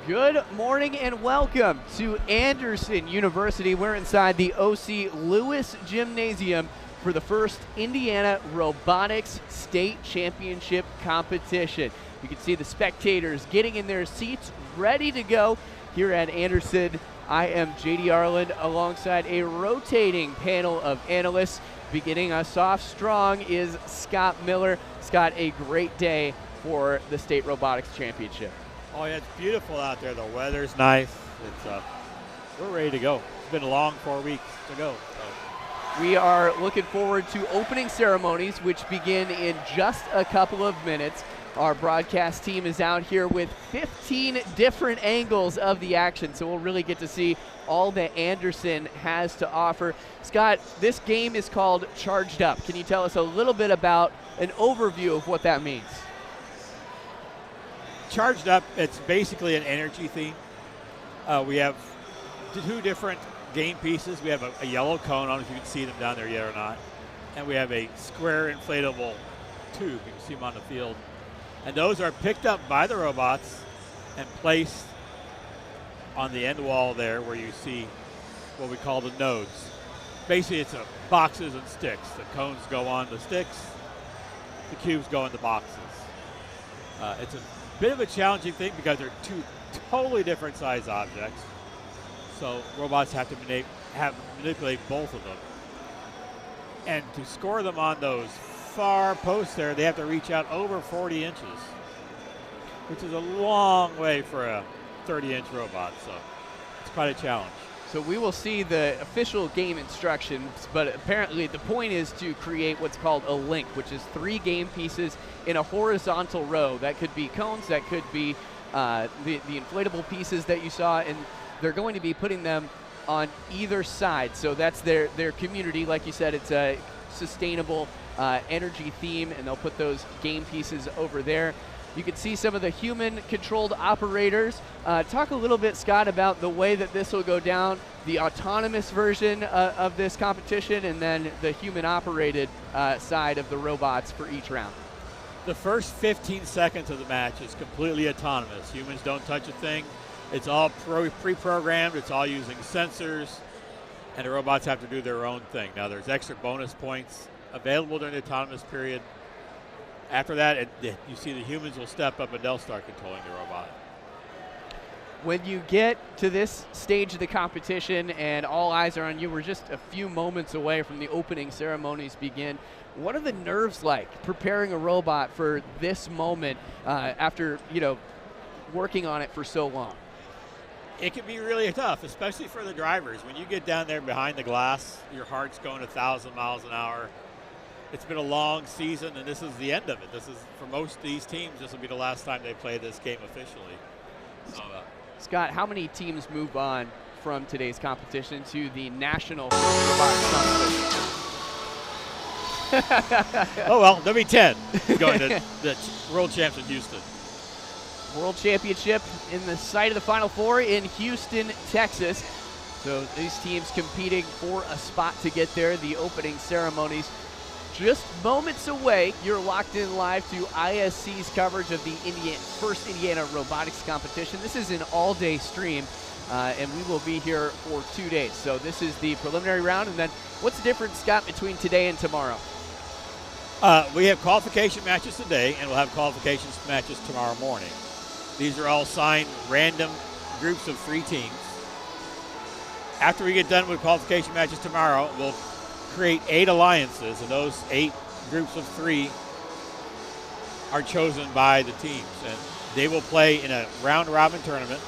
Good morning and welcome to Anderson University. We're inside the O.C. Lewis Gymnasium for the first Indiana Robotics State Championship competition. You can see the spectators getting in their seats, ready to go here at Anderson. I am JD Arland alongside a rotating panel of analysts. Beginning us off strong is Scott Miller. Scott, a great day for the State Robotics Championship. Oh yeah, it's beautiful out there. The weather's nice. We're ready to go. It's been a long 4 weeks to go. So. We are looking forward to opening ceremonies, which begin in just a couple of minutes. Our broadcast team is out here with 15 different angles of the action, so we'll really get to see all that Anderson has to offer. Scott, this game is called Charged Up. Can you tell us a little bit about an overview of what that means? Charged Up, it's basically an energy theme. We have two different game pieces. We have a yellow cone. I don't know if you can see them down there yet or not. And we have a square inflatable tube. You can see them on the field. And those are picked up by the robots and placed on the end wall there where you see what we call the nodes. Basically, it's boxes and sticks. The cones go on the sticks. The cubes go in the boxes. It's a bit of a challenging thing because they're two totally different size objects. So robots have to manipulate both of them. And to score them on those far posts there, they have to reach out over 40 inches, which is a long way for a 30-inch robot. So it's quite a challenge. So we will see the official game instructions, but apparently the point is to create what's called a link, which is 3 game pieces in a horizontal row. That could be cones, that could be the inflatable pieces that you saw, and they're going to be putting them on either side. So that's their community. Like you said, it's a sustainable energy theme, and they'll put those game pieces over there. You can see some of the human-controlled operators. Talk a little bit, Scott, about the way that this will go down, the autonomous version of this competition, and then the human-operated side of the robots for each round. The first 15 seconds of the match is completely autonomous. Humans don't touch a thing. It's all pre-programmed. It's all using sensors, and the robots have to do their own thing. Now, there's extra bonus points available during the autonomous period. After that, you see the humans will step up and they'll start controlling the robot. When you get to this stage of the competition and all eyes are on you, we're just a few moments away from the opening ceremonies begin. What are the nerves like preparing a robot for this moment after, working on it for so long? It can be really tough, especially for the drivers. When you get down there behind the glass, your heart's going 1,000 miles an hour. It's been a long season, and this is the end of it. This is, for most of these teams, this will be the last time they play this game officially. So, Scott, how many teams move on from today's competition to the national robotics competition? Oh, well, there'll be 10 going to the World Champs in Houston. World Championship in the site of the Final Four in Houston, Texas. So these teams competing for a spot to get there. The opening ceremonies just moments away. You're locked in live to ISC's coverage of the first Indiana Robotics competition. This is an all-day stream, and we will be here for 2 days. So this is the preliminary round, and then what's the difference, Scott, between today and tomorrow? We have qualification matches today, and we'll have qualifications matches tomorrow morning. These are all signed random groups of 3 teams. After we get done with qualification matches tomorrow, we'll create 8 alliances, and those 8 groups of 3 are chosen by the teams, and they will play in a round-robin tournament.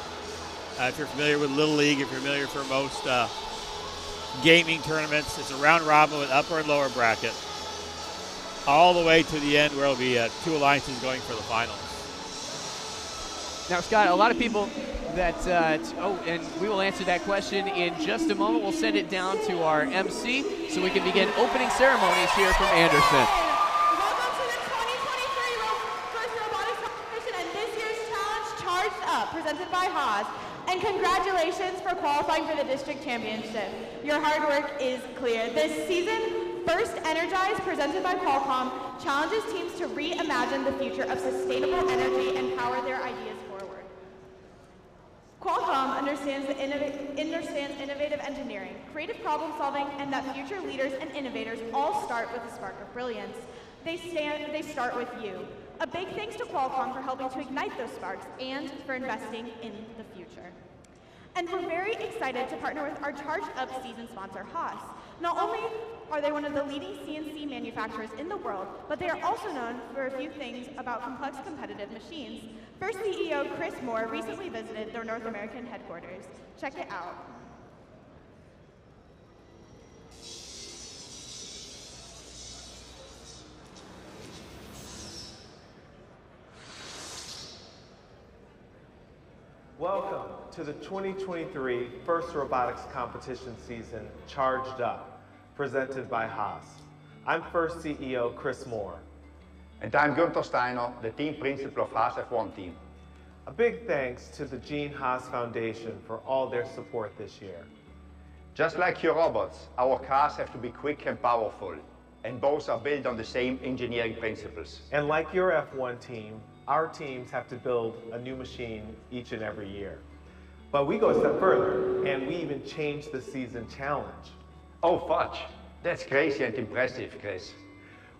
If you're familiar with Little League, if you're familiar for most gaming tournaments, it's a round-robin with upper and lower bracket, all the way to the end where it'll be 2 alliances going for the finals. Now, Scott, a lot of people that, and we will answer that question in just a moment. We'll send it down to our MC so we can begin opening ceremonies here from Anderson. Welcome to the 2023 First Robotics Competition and this year's challenge, Charged Up, presented by Haas. And congratulations for qualifying for the district championship. Your hard work is clear. This season, First Energize, presented by Qualcomm, challenges teams to reimagine the future of sustainable energy and power their ideas forward. Qualcomm understands innovative engineering, creative problem solving, and that future leaders and innovators all start with a spark of brilliance. They start with you. A big thanks to Qualcomm for helping to ignite those sparks and for investing in the future. And we're very excited to partner with our Charged Up season sponsor, Haas. Not only are they one of the leading CNC manufacturers in the world, but they are also known for a few things about complex competitive machines. First CEO Chris Moore recently visited their North American headquarters. Check it out. Welcome to the 2023 First Robotics Competition season, Charged Up, presented by Haas. I'm First CEO Chris Moore. And I'm Gunther Steiner, the team principal of Haas F1 team. A big thanks to the Gene Haas Foundation for all their support this year. Just like your robots, our cars have to be quick and powerful, and both are built on the same engineering principles. And like your F1 team, our teams have to build a new machine each and every year. But we go a step further, and we even changed the season challenge. Oh, fudge. That's crazy and impressive, Chris.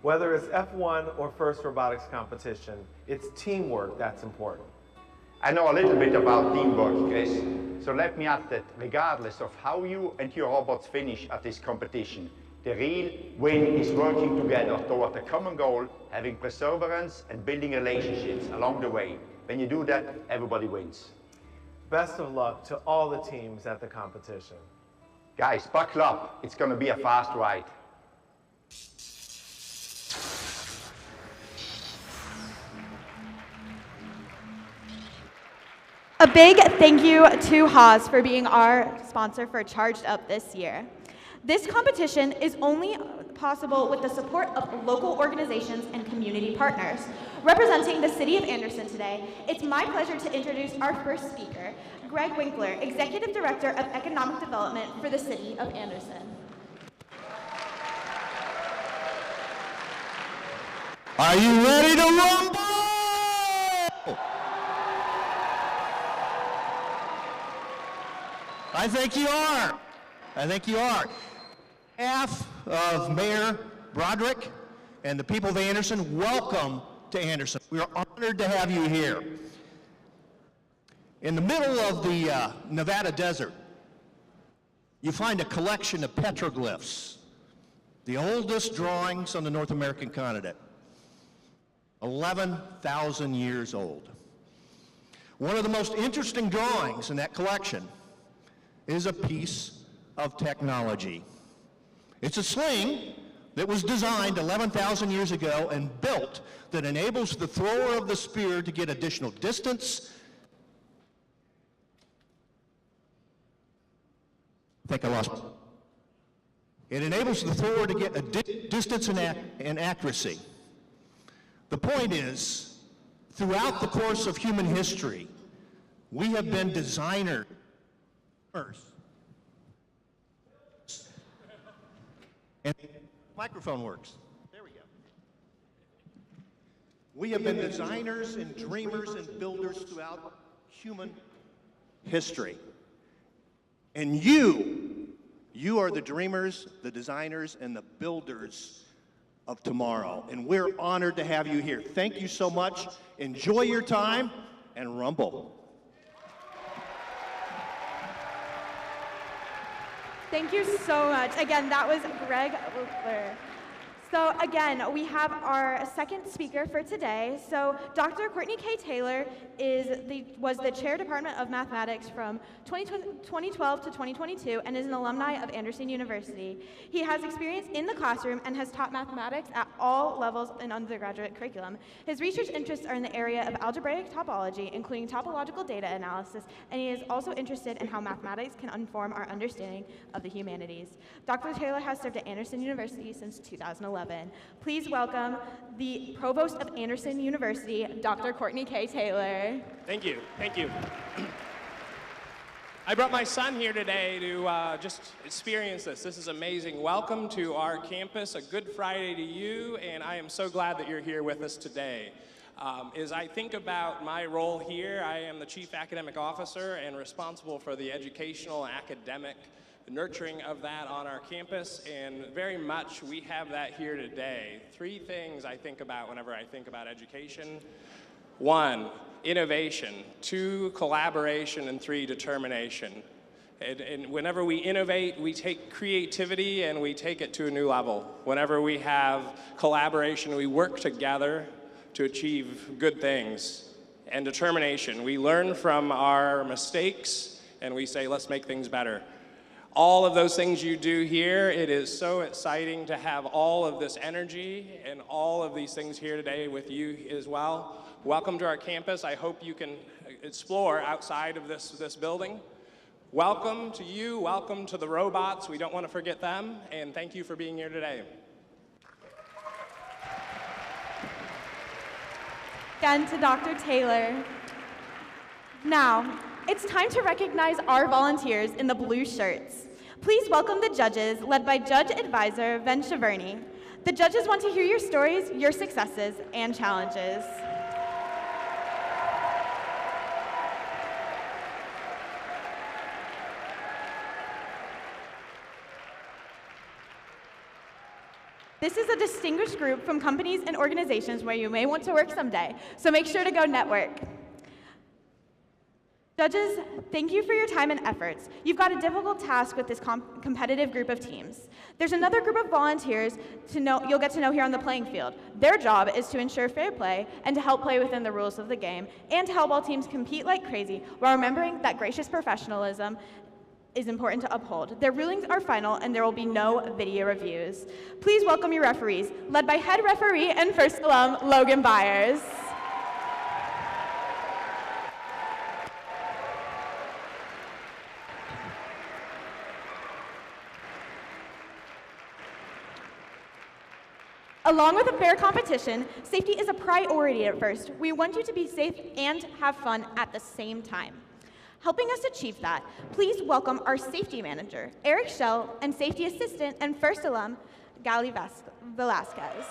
Whether it's F1 or FIRST Robotics competition, it's teamwork that's important. I know a little bit about teamwork, Chris, so let me add that regardless of how you and your robots finish at this competition, the real win is working together toward a common goal, having perseverance and building relationships along the way. When you do that, everybody wins. Best of luck to all the teams at the competition. Guys, buckle up. It's going to be a fast ride. A big thank you to Haas for being our sponsor for Charged Up this year. This competition is only possible with the support of local organizations and community partners. Representing the City of Anderson today, it's my pleasure to introduce our first speaker, Greg Winkler, Executive Director of Economic Development for the City of Anderson. Are you ready to rumble? I think you are. I think you are. On behalf of Mayor Broderick and the people of Anderson, welcome to Anderson. We are honored to have you here. In the middle of the Nevada desert, you find a collection of petroglyphs, the oldest drawings on the North American continent, 11,000 years old. One of the most interesting drawings in that collection is a piece of technology. It's a sling that was designed 11,000 years ago and built that enables the thrower of the spear to get additional distance. I think I lost. It enables the thrower to get a distance and accuracy. The point is, throughout the course of human history, we have been designers. And the microphone works. There we go. We have been designers and dreamers and builders throughout human history. And you are the dreamers, the designers, and the builders of tomorrow. And we're honored to have you here. Thank you so much. Enjoy your time and rumble. Thank you so much. Again, that was Greg Winkler. So again, we have our second speaker for today. So Dr. Courtney K. Taylor was the Chair Department of Mathematics from 2012 to 2022 and is an alumni of Anderson University. He has experience in the classroom and has taught mathematics at all levels in undergraduate curriculum. His research interests are in the area of algebraic topology, including topological data analysis, and he is also interested in how mathematics can inform our understanding of the humanities. Dr. Taylor has served at Anderson University since 2011. Please welcome the Provost of Anderson University, Dr. Courtney K. Taylor. Thank you. Thank you. I brought my son here today to just experience this. This is amazing. Welcome to our campus. A good Friday to you, and I am so glad that you're here with us today. As I think about my role here, I am the Chief Academic Officer and responsible for the educational and academic nurturing of that on our campus, and very much we have that here today. Three things I think about whenever I think about education. 1, innovation. 2, collaboration. And 3, determination. And whenever we innovate, we take creativity and we take it to a new level. Whenever we have collaboration, we work together to achieve good things. And determination. We learn from our mistakes and we say, let's make things better. All of those things you do here, it is so exciting to have all of this energy and all of these things here today with you as well. Welcome to our campus. I hope you can explore outside of this building. Welcome to you, welcome to the robots. We don't want to forget them, and thank you for being here today. Again to Dr. Taylor. Now, it's time to recognize our volunteers in the blue shirts. Please welcome the judges, led by Judge Advisor Ven Shaverny. The judges want to hear your stories, your successes, and challenges. This is a distinguished group from companies and organizations where you may want to work someday, so make sure to go network. Judges, thank you for your time and efforts. You've got a difficult task with this competitive group of teams. There's another group of volunteers you'll get to know here on the playing field. Their job is to ensure fair play and to help play within the rules of the game and to help all teams compete like crazy while remembering that gracious professionalism is important to uphold. Their rulings are final and there will be no video reviews. Please welcome your referees, led by head referee and first alum, Logan Byers. Along with a fair competition, safety is a priority at first. We want you to be safe and have fun at the same time. Helping us achieve that, please welcome our safety manager, Eric Schell, and safety assistant and first alum, Gali Velasquez.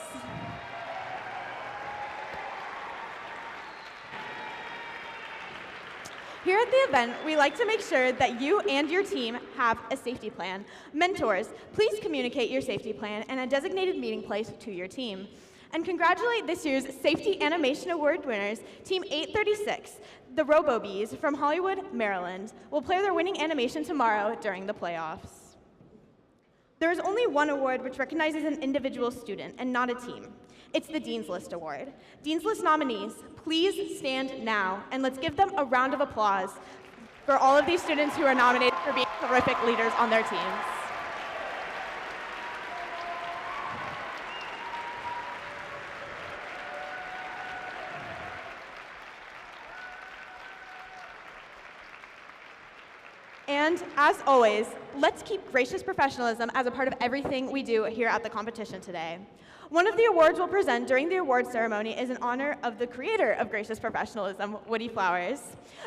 Here at the event, we like to make sure that you and your team have a safety plan. Mentors, please communicate your safety plan and a designated meeting place to your team. And congratulate this year's Safety Animation Award winners, Team 836, the RoboBees from Hollywood, Maryland, will play their winning animation tomorrow during the playoffs. There is only one award which recognizes an individual student and not a team. It's the Dean's List Award. Dean's List nominees, please stand now, and let's give them a round of applause for all of these students who are nominated for being terrific leaders on their teams. And as always, let's keep gracious professionalism as a part of everything we do here at the competition today. One of the awards we'll present during the award ceremony is in honor of the creator of gracious professionalism, Woody Flowers.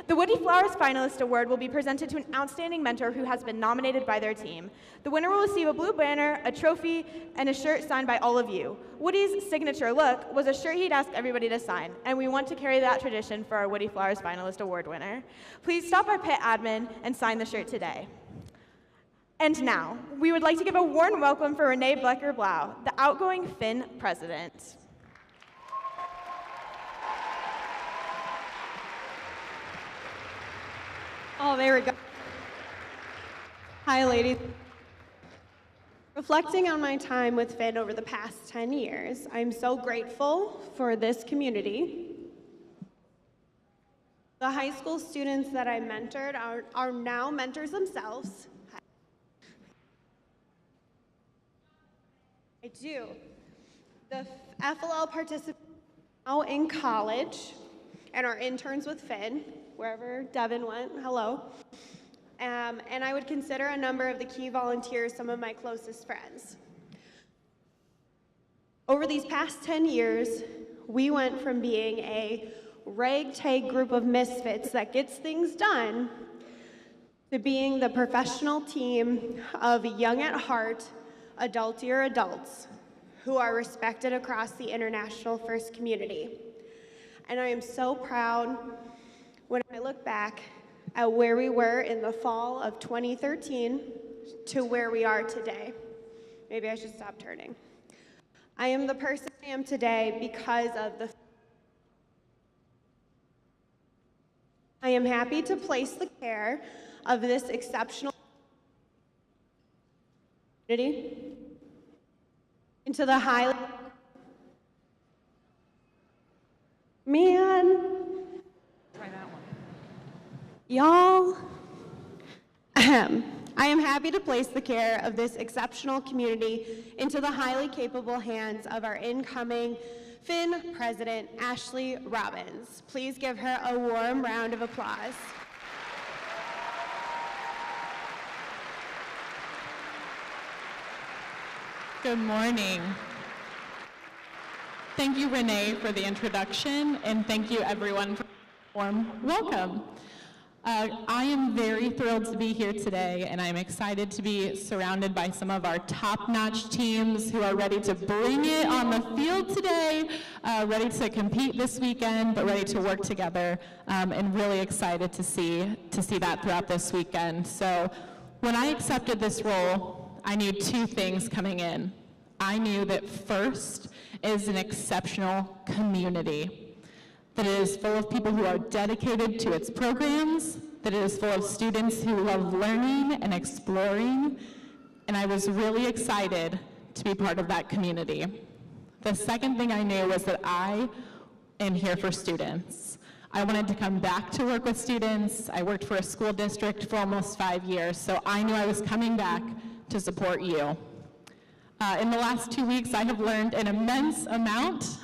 The Woody Flowers Finalist Award will be presented to an outstanding mentor who has been nominated by their team. The winner will receive a blue banner, a trophy, and a shirt signed by all of you. Woody's signature look was a shirt he'd asked everybody to sign, and we want to carry that tradition for our Woody Flowers Finalist Award winner. Please stop by Pit Admin and sign the shirt today. And now, we would like to give a warm welcome for Renee Blecker-Blau, the outgoing Finn president. Oh, there we go. Hi, ladies. Reflecting on my time with Finn over the past 10 years, I'm so grateful for this community. The high school students that I mentored are now mentors themselves. I do. The FLL participants now in college and are interns with Finn, wherever Devin went, hello. And I would consider a number of the key volunteers some of my closest friends. Over these past 10 years, we went from being a ragtag group of misfits that gets things done to being the professional team of young at heart, adultier adults who are respected across the international first community. And I am so proud when I look back at where we were in the fall of 2013 to where we are today. Maybe I should stop turning. I am the person I am today because of the I am happy to place the care of this exceptional community into the highly Try that one. Y'all, I am happy to place the care of this exceptional community into the highly capable hands of our incoming Finn President, Ashley Robbins. Please give her a warm round of applause. Good morning. Thank you, Renee, for the introduction, and thank you, everyone, for the warm welcome. I am very thrilled to be here today, and I'm excited to be surrounded by some of our top-notch teams who are ready to bring it on the field today, ready to compete this weekend, but ready to work together, and really excited to see that throughout this weekend. So when I accepted this role, I knew two things coming in. I knew that FIRST is an exceptional community, that it is full of people who are dedicated to its programs, that it is full of students who love learning and exploring, and I was really excited to be part of that community. The second thing I knew was that I am here for students. I wanted to come back to work with students. I worked for a school district for almost 5 years, so I knew I was coming back to support you. In the last 2 weeks, I have learned an immense amount.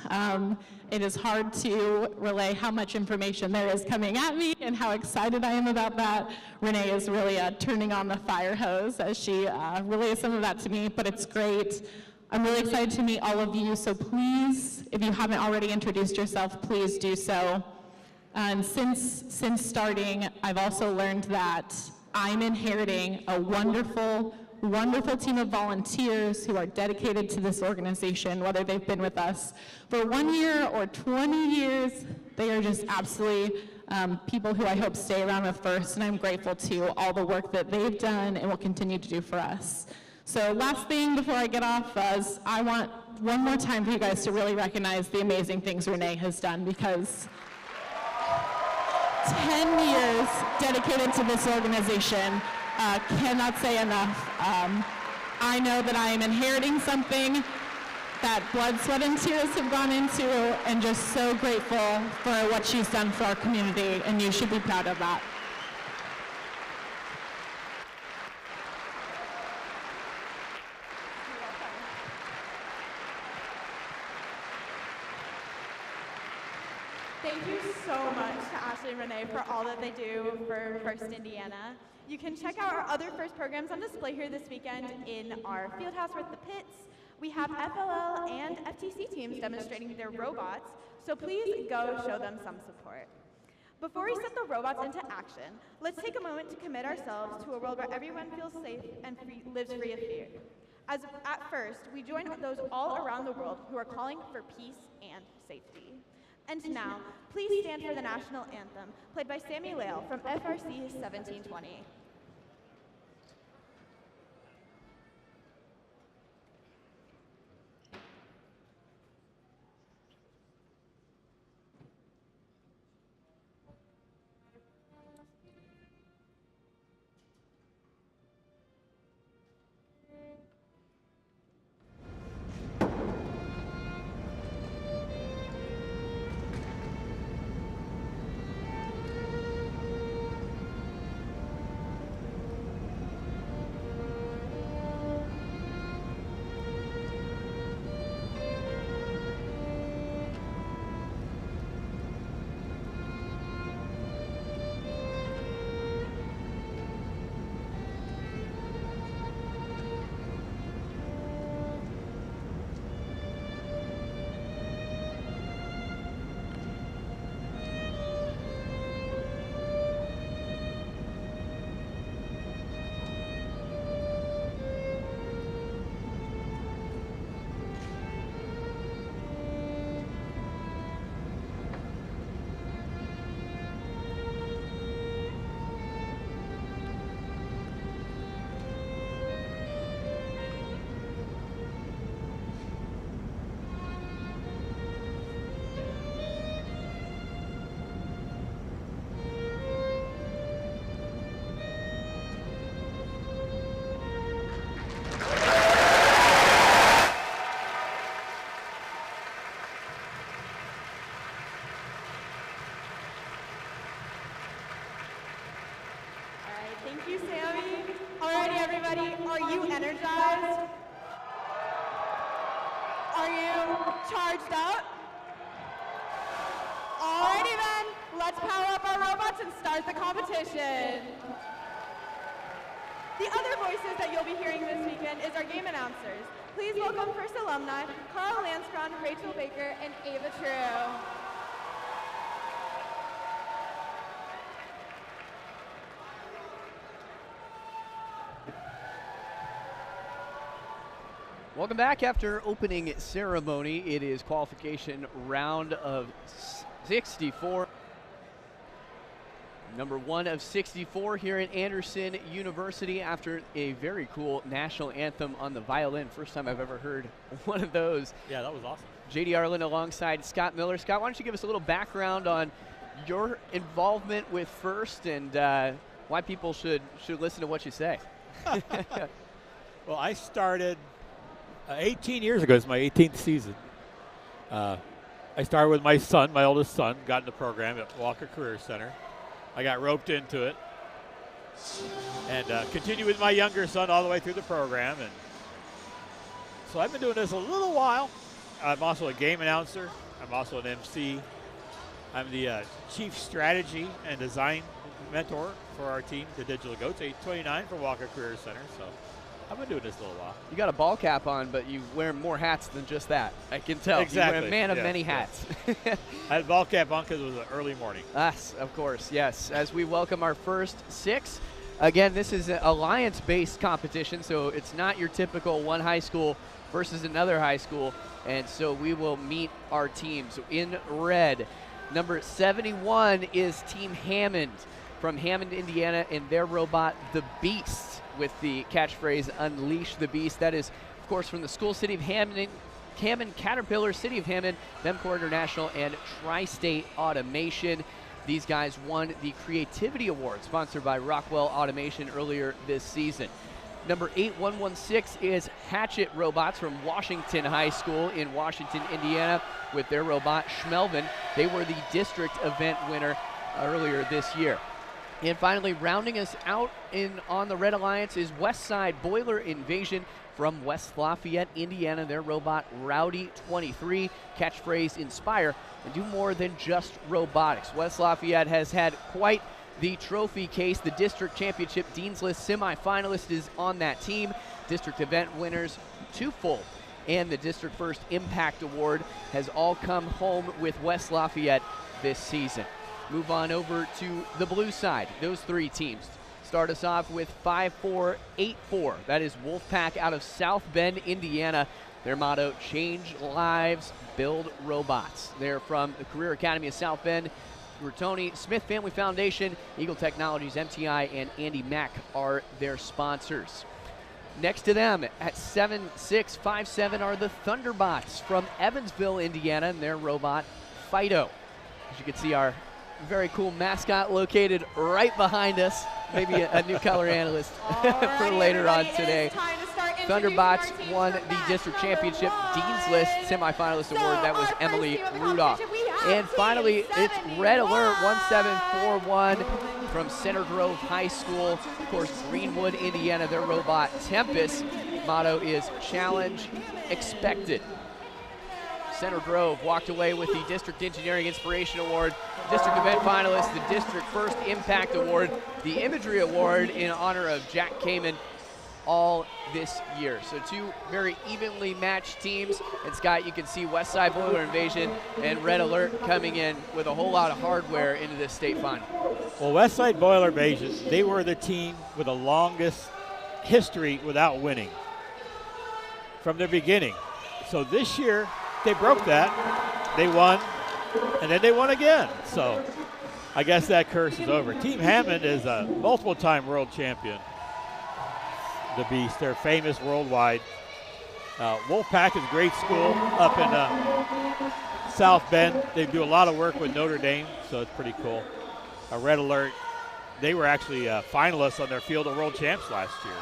It is hard to relay how much information there is coming at me and how excited I am about that. Renee is really turning on the fire hose as she relays some of that to me, but it's great. I'm really excited to meet all of you, so please, if you haven't already introduced yourself, please do so. And since starting, I've also learned that I'm inheriting a wonderful team of volunteers who are dedicated to this organization, whether they've been with us for 1 year or 20 years. They are just absolutely people who I hope stay around with FIRST, and I'm grateful to all the work that they've done and will continue to do for us. So last thing before I get off is I want one more time for you guys to really recognize the amazing things Renee has done, because 10 years dedicated to this organization, cannot say enough. I know that I am inheriting something that blood, sweat, and tears have gone into, and just so grateful for what she's done for our community, and you should be proud of that. Thank you so much to Ashley and Renee for all that they do for FIRST Indiana. You can check out our other FIRST programs on display here this weekend in our field house with the pits. We have FLL and FTC teams demonstrating their robots, so please go show them some support. Before we set the robots into action, let's take a moment to commit ourselves to a world where everyone feels safe and lives free of fear. At FIRST, we join those all around the world who are calling for peace and safety. And now, please stand for the national anthem, played by Sammy Lale from FRC 1720. Thank you, Sammy. Alrighty, everybody, are you energized? Are you charged up? Alrighty then, let's power up our robots and start the competition. The other voices that you'll be hearing this weekend is our game announcers. Please welcome FIRST alumni, Carl Landskron, Rachel Baker, and Ava True. Welcome back after opening ceremony. It is qualification round of 64. Number 1 of 64 here at Anderson University after a very cool national anthem on the violin. First time I've ever heard one of those. Yeah, that was awesome. J.D. Arlen alongside Scott Miller. Scott, why don't you give us a little background on your involvement with First and why people should listen to what you say? Well, I started 18 years ago. It's my 18th season. I started with my son, my oldest son, got in the program at Walker Career Center. I got roped into it and continued with my younger son all the way through the program. And so I've been doing this a little while. I'm also a game announcer. I'm also an MC. I'm the chief strategy and design mentor for our team, the Digital Goats, 829 for Walker Career Center. So I've been doing this a little while. You got a ball cap on, but you wear more hats than just that. I can tell. Exactly. You're a man of many hats. I had a ball cap on because it was an early morning. Us, of course, yes. As we welcome our first 6. Again, this is an alliance-based competition, so it's not your typical one high school versus another high school. And so we will meet our teams. In red, number 71 is Team Hammond from Hammond, Indiana, and their robot, the Beast, with the catchphrase, Unleash the Beast. That is, of course, from the school city of Hammond, Caterpillar, City of Hammond, Memcor International, and Tri-State Automation. These guys won the Creativity Award, sponsored by Rockwell Automation earlier this season. Number 8116 is Hatchet Robots from Washington High School in Washington, Indiana, with their robot, Schmelvin. They were the district event winner earlier this year. And finally, rounding us out on the Red Alliance is Westside Boiler Invasion from West Lafayette, Indiana. Their robot, Rowdy23, catchphrase Inspire, and do more than just robotics. West Lafayette has had quite the trophy case. The district championship Dean's List semifinalist is on that team. District event winners, twofold, and the district first impact award has all come home with West Lafayette this season. Move on over to the blue side. Those 3 teams start us off with 5484. That is Wolfpack out of South Bend, Indiana. Their motto, change lives, build robots. They're from the Career Academy of South Bend. Tony Smith Family Foundation, Eagle Technologies, MTI, and Andy Mack are their sponsors. Next to them at 7657 are the Thunderbots from Evansville, Indiana, and their robot, Fido. As you can see, our very cool mascot located right behind us. Maybe a new color analyst for later on today. Thunderbots won the district championship Dean's List semifinalist award. That was Emily Rudolph. And finally, it's Red Alert 1741 from Center Grove High School. Of course, Greenwood, Indiana, their robot Tempest. Motto is Challenge Expected. Center Grove walked away with the District Engineering Inspiration Award, District Event Finalist, the District First Impact Award, the Imagery Award in honor of Jack Kamen, all this year. So 2 very evenly matched teams. And Scott, you can see Westside Boiler Invasion and Red Alert coming in with a whole lot of hardware into this state final. Well, Westside Boiler Invasion, they were the team with the longest history without winning from the beginning. So this year, they broke that. They won, and then they won again. So I guess that curse is over. Team Hammond is a multiple-time world champion. The Beast, they're famous worldwide. Wolfpack is a great school up in South Bend. They do a lot of work with Notre Dame, so it's pretty cool. Red Alert, they were actually finalists on their Field of World Champs last year,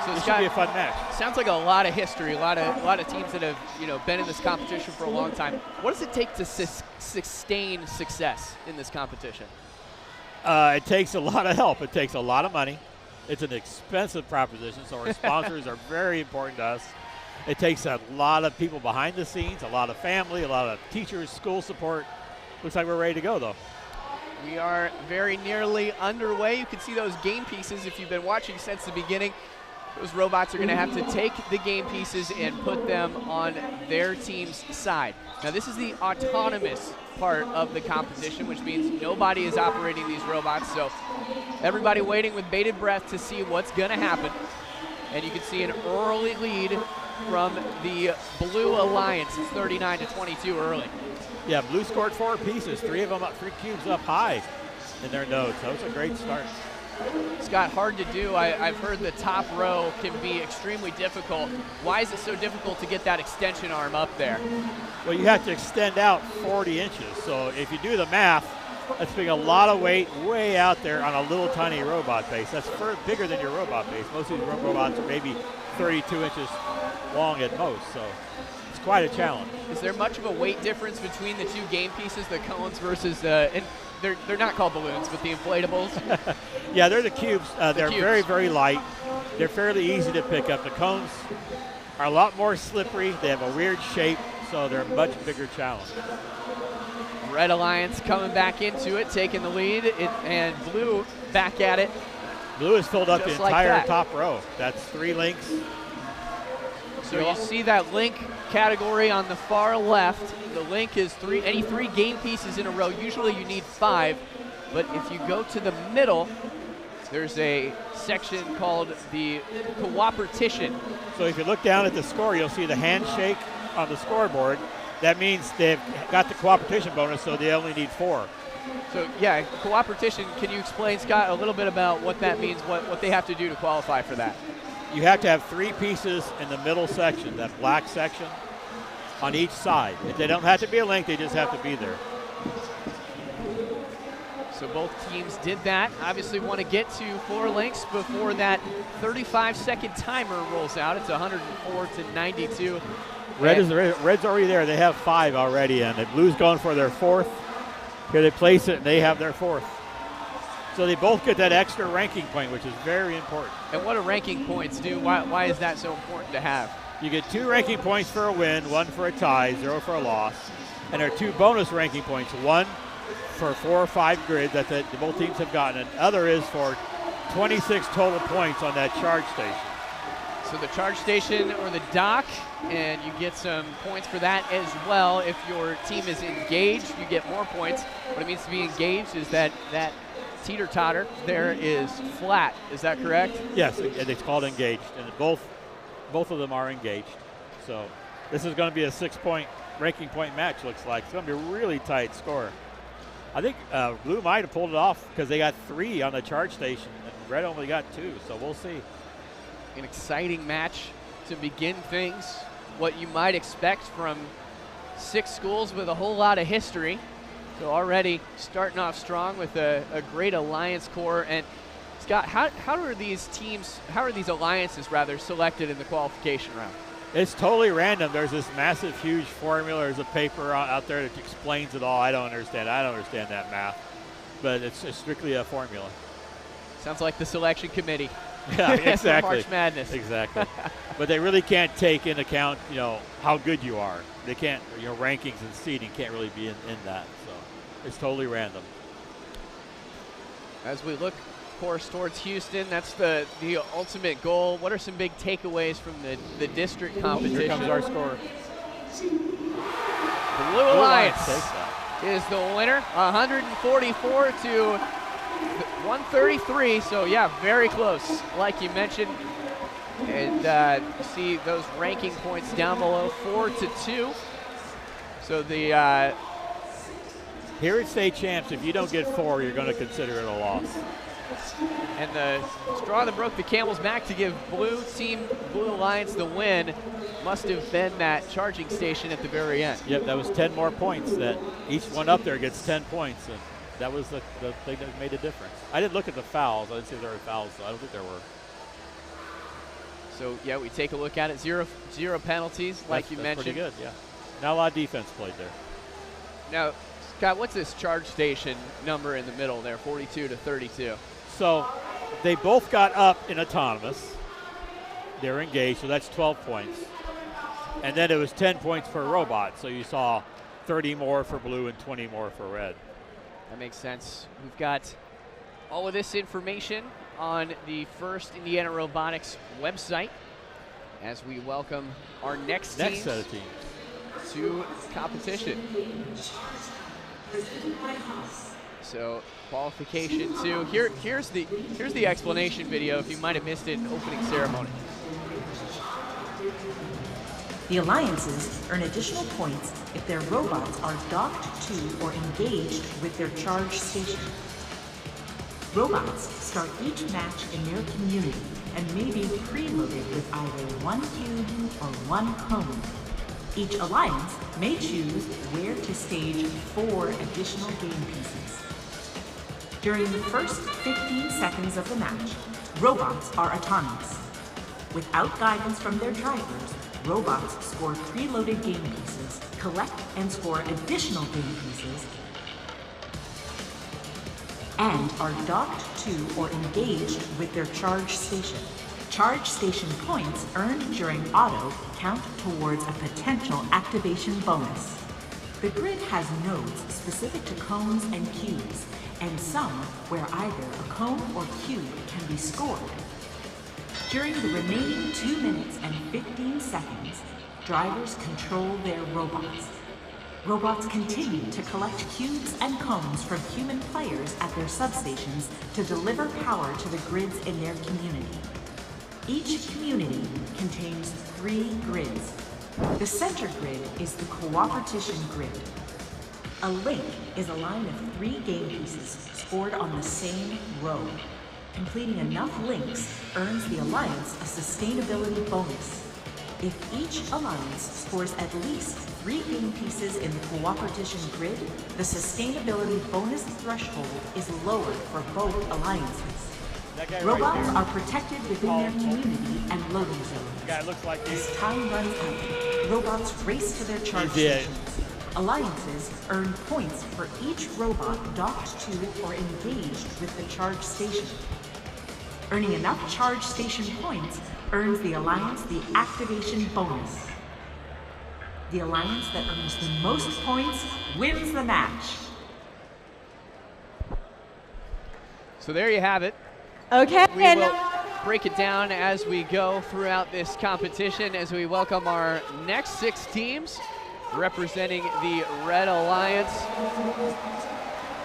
so this should be a fun match. Sounds like a lot of history, a lot of teams that have been in this competition for a long time. What does it take to sustain success in this competition? It takes a lot of help. It takes a lot of money. It's an expensive proposition, so our sponsors are very important to us. It takes a lot of people behind the scenes, a lot of family, a lot of teachers, school support. Looks like we're ready to go, though. We are very nearly underway. You can see those game pieces if you've been watching since the beginning. Those robots are going to have to take the game pieces and put them on their team's side. Now, this is the autonomous part of the competition, which means nobody is operating these robots. So everybody waiting with bated breath to see what's going to happen. And you can see an early lead from the Blue Alliance. It's 39-22 early. Yeah, Blue scored 4 pieces, 3 cubes up high. in their nodes. So it's a great start. Scott, hard to do. I've heard the top row can be extremely difficult. Why is it so difficult to get that extension arm up there? Well, you have to extend out 40 inches. So if you do the math, that's putting a lot of weight way out there on a little tiny robot base. That's bigger than your robot base. Most of these robots are maybe 32 inches long at most. So it's quite a challenge. Is there much of a weight difference between the two game pieces, the cones versus and they're not called balloons, but the inflatables? Yeah, they're the cubes. They're cubes. very, very light. They're fairly easy to pick up. The cones are a lot more slippery. They have a weird shape, so they're a much bigger challenge. Red Alliance coming back into it, taking the lead, and Blue back at it. Blue has filled up the Just like entire that. top row. That's 3 links. So you see that link category on the far left. The link is any 3 game pieces in a row. Usually you need 5, but if you go to the middle, there's a section called the cooperation. So if you look down at the score, you'll see the handshake on the scoreboard. That means they've got the cooperation bonus, so they only need 4. So yeah, cooperation, can you explain, Scott, a little bit about what that means, what they have to do to qualify for that? You have to have 3 pieces in the middle section, that black section, on each side. They don't have to be a link, they just have to be there. So both teams did that. Obviously want to get to 4 links before that 35-second timer rolls out. It's 104 to 92. Red's already there. They have 5 already, and the Blue's going for their 4th. Here they place it, and they have their 4th. So they both get that extra ranking point, which is very important. And what do ranking points do? Why is that so important to have? You get 2 ranking points for a win, 1 for a tie, 0 for a loss. And there are 2 bonus ranking points, 1 for 4 or 5 grids that both teams have gotten, and other is for 26 total points on that charge station. So the charge station or the dock, and you get some points for that as well. If your team is engaged, you get more points. What it means to be engaged is that teeter-totter there is flat. Is that correct? Yes, and it's called engaged, and both of them are engaged. So this is going to be a 6-point ranking point match, looks like. It's going to be a really tight score. I think Blue might have pulled it off because they got 3 on the charge station, and Red only got 2, so we'll see. An exciting match to begin things. What you might expect from 6 schools with a whole lot of history. So already starting off strong with a great alliance core. And Scott, how are these alliances selected in the qualification round? It's totally random. There's this massive, huge formula. There's a paper out there that explains it all. I don't understand that math, but it's strictly a formula. Sounds like the selection committee. Yeah, exactly. March Madness. Exactly. But they really can't take into account, how good you are. They can't, rankings and seeding can't really be in that. So it's totally random. As we look, of course, towards Houston, that's the ultimate goal. What are some big takeaways from the district competition? Here comes our score. Blue Alliance is the winner, 144 to 133, so yeah, very close, like you mentioned. And you see those ranking points down below, 4 to 2. So the here at state champs, if you don't get 4, you're going to consider it a loss. And the straw that broke the camel's back to give Blue Alliance the win must have been that charging station at the very end. Yep, that was 10 more points. That each one up there gets 10 points. And that was the thing that made a difference. I didn't look at the fouls. I didn't see if there were fouls, so I don't think there were. So, yeah, we take a look at it. Zero penalties, like you mentioned. Pretty good, yeah. Not a lot of defense played there. Now, Scott, what's this charge station number in the middle there, 42 to 32? So they both got up in autonomous. They're engaged, so that's 12 points. And then it was 10 points per robot, so you saw 30 more for Blue and 20 more for Red. That makes sense. We've got all of this information on the First Indiana Robotics website as we welcome our next set of teams to competition. So qualification 2. Here's the explanation video if you might have missed it in opening ceremony. The alliances earn additional points if their robots are docked to or engaged with their charge station. Robots start each match in their community and may be preloaded with either one cube or one cone. Each alliance may choose where to stage 4 additional game pieces. During the first 15 seconds of the match, robots are autonomous. Without guidance from their drivers, robots score preloaded game pieces, collect and score additional game pieces, and are docked to or engaged with their charge station. Charge station points earned during auto count towards a potential activation bonus. The grid has nodes specific to cones and cubes, and some where either a cone or cube can be scored. During the remaining 2 minutes and 15 seconds, drivers control their robots. Robots continue to collect cubes and cones from human players at their substations to deliver power to the grids in their community. Each community contains 3 grids. The center grid is the cooperation grid. A link is a line of 3 game pieces scored on the same row. Completing enough links earns the alliance a sustainability bonus. If each alliance scores at least 3 game pieces in the cooperation grid, the sustainability bonus threshold is lowered for both alliances. Robots are protected within their community and loading zones. Guy looks like As time runs out, robots race to their charge stations. Alliances earn points for each robot docked to or engaged with the charge station. Earning enough charge station points earns the alliance the activation bonus. The alliance that earns the most points wins the match. So there you have it. Okay. We will break it down as we go throughout this competition as we welcome our next 6 teams representing the Red Alliance.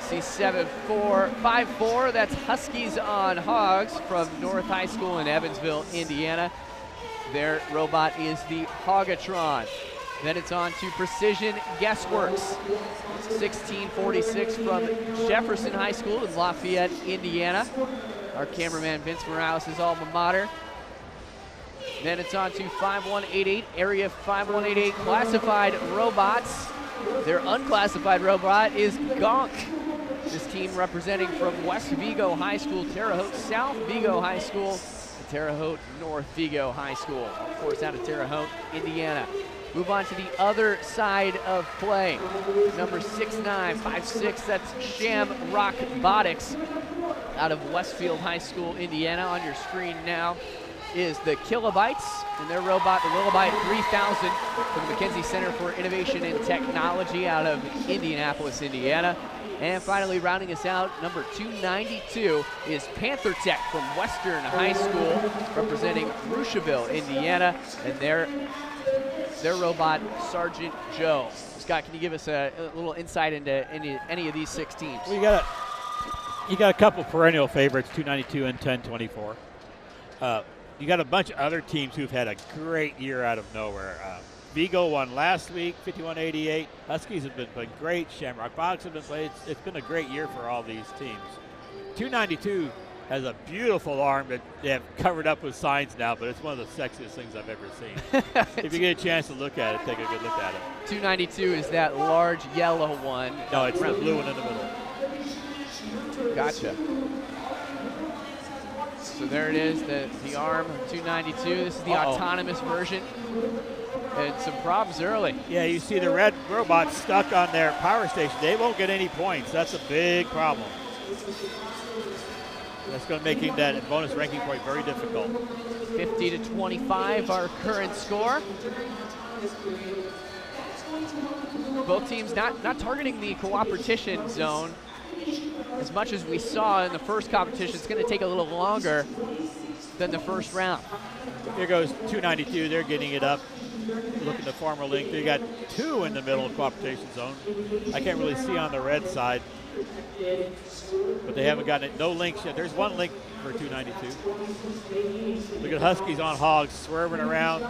See 5-4, that's Huskies on Hogs from North High School in Evansville, Indiana. Their robot is the Hogatron. Then it's on to Precision Guessworks. 1646 from Jefferson High School in Lafayette, Indiana. Our cameraman Vince Morales' alma mater. Then it's on to 5188, Area 5188 Classified Robots. Their unclassified robot is Gonk. This team representing from West Vigo High School, Terre Haute South Vigo High School, and Terre Haute North Vigo High School, of course out of Terre Haute, Indiana. Move on to the other side of play. Number 6956, that's Shamrock Robotics out of Westfield High School, Indiana. On your screen now is the Kilobytes and their robot, the Kilobyte 3000 from the McKenzie Center for Innovation and Technology out of Indianapolis, Indiana. And finally, rounding us out, number 292 is Panther Tech from Western High School, representing Rushville, Indiana, and their robot, Sergeant Joe. Scott, can you give us a little insight into any of these 6 teams? Well, you got a couple perennial favorites, 292 and 1024. You got a bunch of other teams who've had a great year out of nowhere. Vigo won last week, 5188. Huskies have been playing great. Shamrock Box have been playing. It's been a great year for all these teams. 292 has a beautiful arm that they have covered up with signs now, but it's one of the sexiest things I've ever seen. If you get a chance to look at it, take a good look at it. 292 is that large yellow one. No, it's the blue one in the middle. Gotcha. So there it is, the arm 292. This is the autonomous version. And some problems early. Yeah, you see the red robot stuck on their power station. They won't get any points. That's a big problem. That's going to make that bonus ranking point very difficult. 50 to 25, our current score. Both teams not targeting the cooperation zone as much as we saw in the first competition. It's going to take a little longer than the first round. Here goes 292. They're getting it up. Looking to form a link. They got 2 in the middle of cooperation zone. I can't really see on the red side. But they haven't gotten it. No links yet. There's one link for 292. Look at Huskies on hogs, swerving around,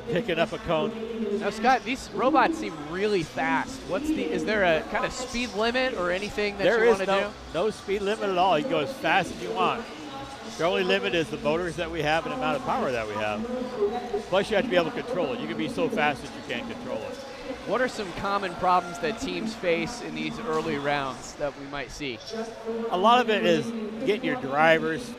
picking up a cone. Now, Scott, these robots seem really fast. Is there a kind of speed limit or anything that you want to do? No speed limit at all. You can go as fast as you want. The only limit is the motors that we have and the amount of power that we have. Plus, you have to be able to control it. You can be so fast that you can't control it. What are some common problems that teams face in these early rounds that we might see? A lot of it is getting your drivers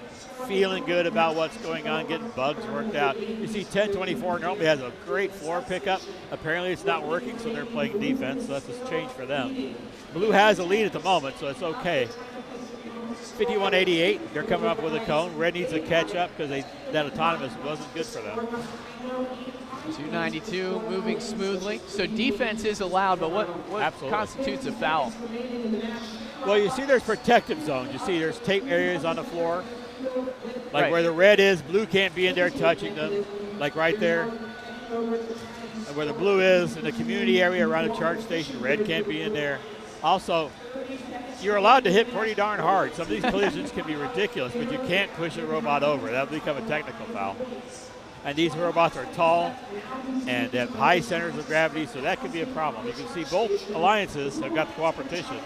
feeling good about what's going on, getting bugs worked out. You see 1024 normally has a great floor pickup. Apparently it's not working, so they're playing defense, so that's a change for them. Blue has a lead at the moment, so it's okay. 5188, they're coming up with a cone. Red needs to catch up because that autonomous wasn't good for them. 292 moving smoothly. So defense is allowed, but what constitutes a foul? Well, you see there's protective zones. You see there's tape areas on the floor. Like right. Where the red is, blue can't be in there touching them. Like right there. And where the blue is in the community area around the charge station, red can't be in there. Also, you're allowed to hit pretty darn hard. Some of these collisions can be ridiculous, but you can't push a robot over. That will become a technical foul. And these robots are tall and have high centers of gravity, so that could be a problem. You can see both alliances have got the cooperation.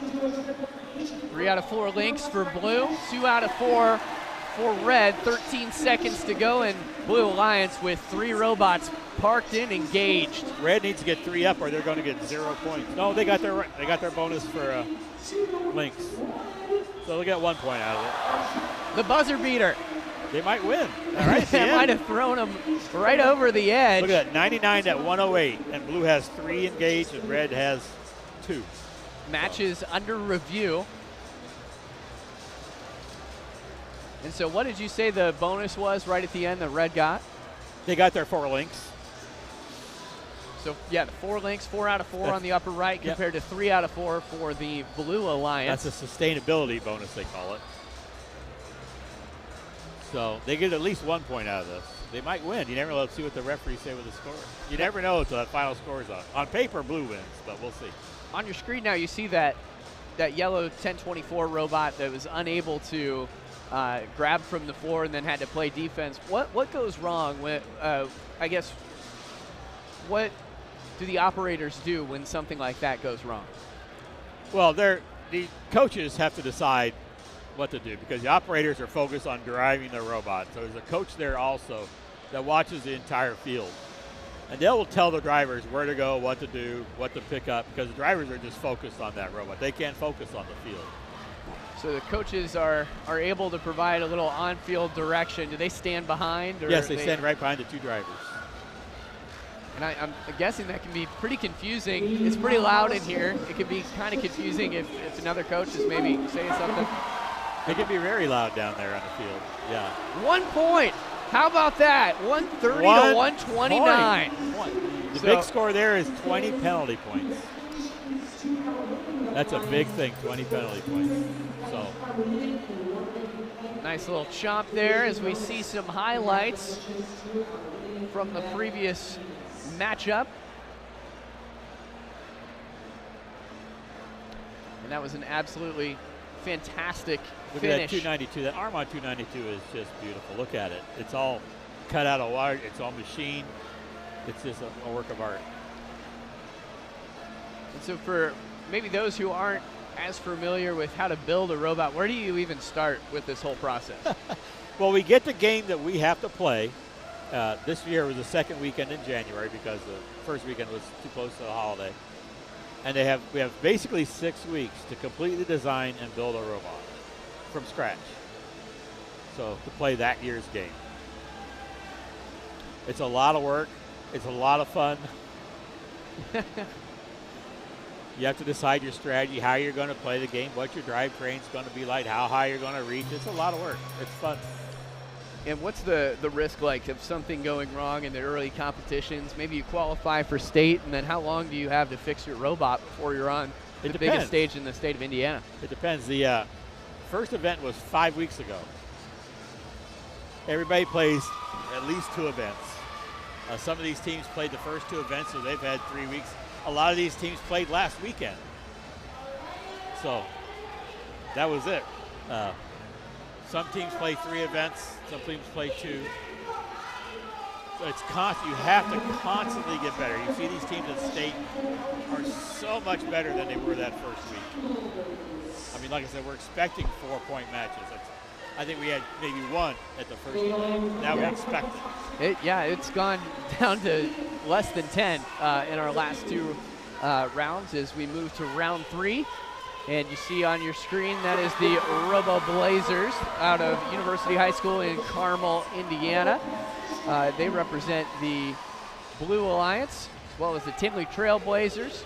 3 out of 4 links for blue, 2 out of 4 for red. 13 seconds to go, and Blue Alliance with 3 robots parked in, engaged. Red needs to get 3 up, or they're going to get 0 points. No, they got their bonus for links, so they'll get 1 point out of it. The buzzer beater. They might win. All right, that might have thrown them right over the edge. Look at that, 99 at 108, and blue has 3 engaged, and red has 2. Match is under review. And so what did you say the bonus was right at the end that red got? They got their 4 links. So, yeah, 4 links, 4 out of 4 on the upper right compared to 3 out of 4 for the Blue Alliance. That's a sustainability bonus, they call it. So they get at least 1 point out of this. They might win. You never know. Let's see what the referees say with the score. You never know until that final score is on. On paper, blue wins, but we'll see. On your screen now, you see that yellow 1024 robot that was unable to grab from the floor and then had to play defense. What goes wrong with, I guess, what do the operators do when something like that goes wrong? Well, the coaches have to decide what to do because the operators are focused on driving the robot. So there's a coach there also that watches the entire field. And they will tell the drivers where to go, what to do, what to pick up, because the drivers are just focused on that robot. They can't focus on the field. So the coaches are able to provide a little on-field direction. Do they stand behind? Or yes, they stand right behind the 2 drivers. And I'm guessing that can be pretty confusing. It's pretty loud in here. It can be kind of confusing if another coach is maybe saying something. It can be very loud down there on the field. Yeah. 1 point. How about that? 130 to 129. The big score there is 20 penalty points. That's a big thing, 20 penalty points. So. Nice little chomp there as we see some highlights from the previous matchup. And that was an absolutely fantastic Look finish. at that 292. That arm on 292 is just beautiful. Look at it. It's all cut out of wire. It's all machined. It's just a work of art. And so for maybe those who aren't as familiar with how to build a robot, where do you even start with this whole process? Well, we get the game that we have to play. This year was the second weekend in January because the first weekend was too close to the holiday. And we have basically 6 weeks to completely design and build a robot from scratch. So to play that year's game. It's a lot of work. It's a lot of fun. You have to decide your strategy, how you're going to play the game, what your drivetrain's going to be like, how high you're going to reach. It's a lot of work. It's fun. And what's the risk like of something going wrong in the early competitions? Maybe you qualify for state, and then how long do you have to fix your robot before you're on the biggest stage in the state of Indiana? It depends. The first event was 5 weeks ago. Everybody plays at least 2 events. Some of these teams played the first 2 events, so they've had 3 weeks. A lot of these teams played last weekend. So that was it. Some teams play 3 events, some teams play 2. So it's constant. You have to constantly get better. You see these teams at state are so much better than they were that first week. I mean, like I said, we're expecting 4-point matches. I think we had maybe 1 at the first game. Now we expect it. It's gone down to less than 10 in our last 2 rounds as we move to round 3. And you see on your screen that is the Robo Blazers out of University High School in Carmel, Indiana. They represent the Blue Alliance, as well as the Tinley Trail Blazers.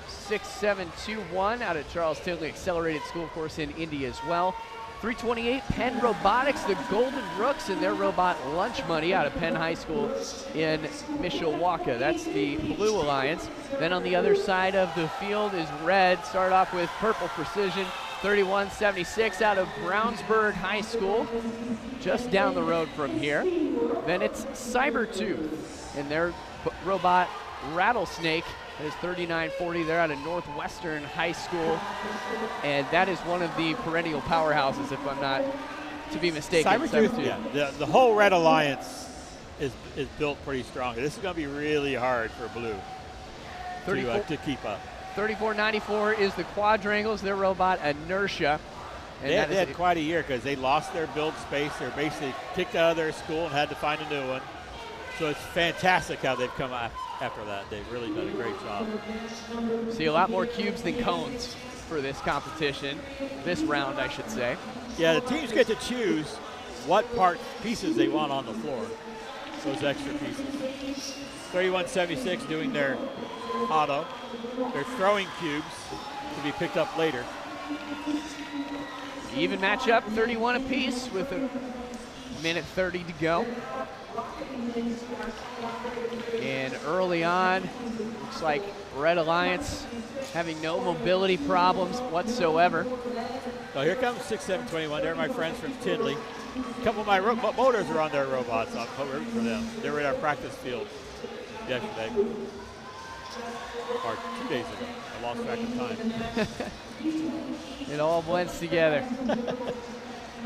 6721 out of Charles Tinley Accelerated School, of course, in Indy as well. 328, Penn Robotics, the Golden Rooks, and their robot Lunch Money out of Penn High School in Mishawaka. That's the Blue Alliance. Then on the other side of the field is red. Start off with Purple Precision, 3176 out of Brownsburg High School, just down the road from here. Then it's Cybertooth and their robot Rattlesnake. That is 3940. They're out of Northwestern High School, and that is one of the perennial powerhouses, if I'm not to be mistaken. Cybertooth, yeah. The whole Red Alliance is built pretty strong. This is going to be really hard for Blue to keep up. 3494 is the Quadrangles, their robot Inertia. And they had quite a year because they lost their build space. They were basically kicked out of their school and had to find a new one. So it's fantastic how they've come after that. They've really done a great job. See a lot more cubes than cones for this competition, this round, I should say. Yeah, the teams get to choose what pieces they want on the floor, those extra pieces. 3176 doing their auto. They're throwing cubes to be picked up later. Even matchup, 31 apiece with a minute 30 to go. And early on, looks like Red Alliance having no mobility problems whatsoever. So here comes 6721. They're my friends from Tinley. A couple of my motors are on their robots. I'm rooting for them. They were at our practice field yesterday, or 2 days ago. I lost track of time. It all blends together.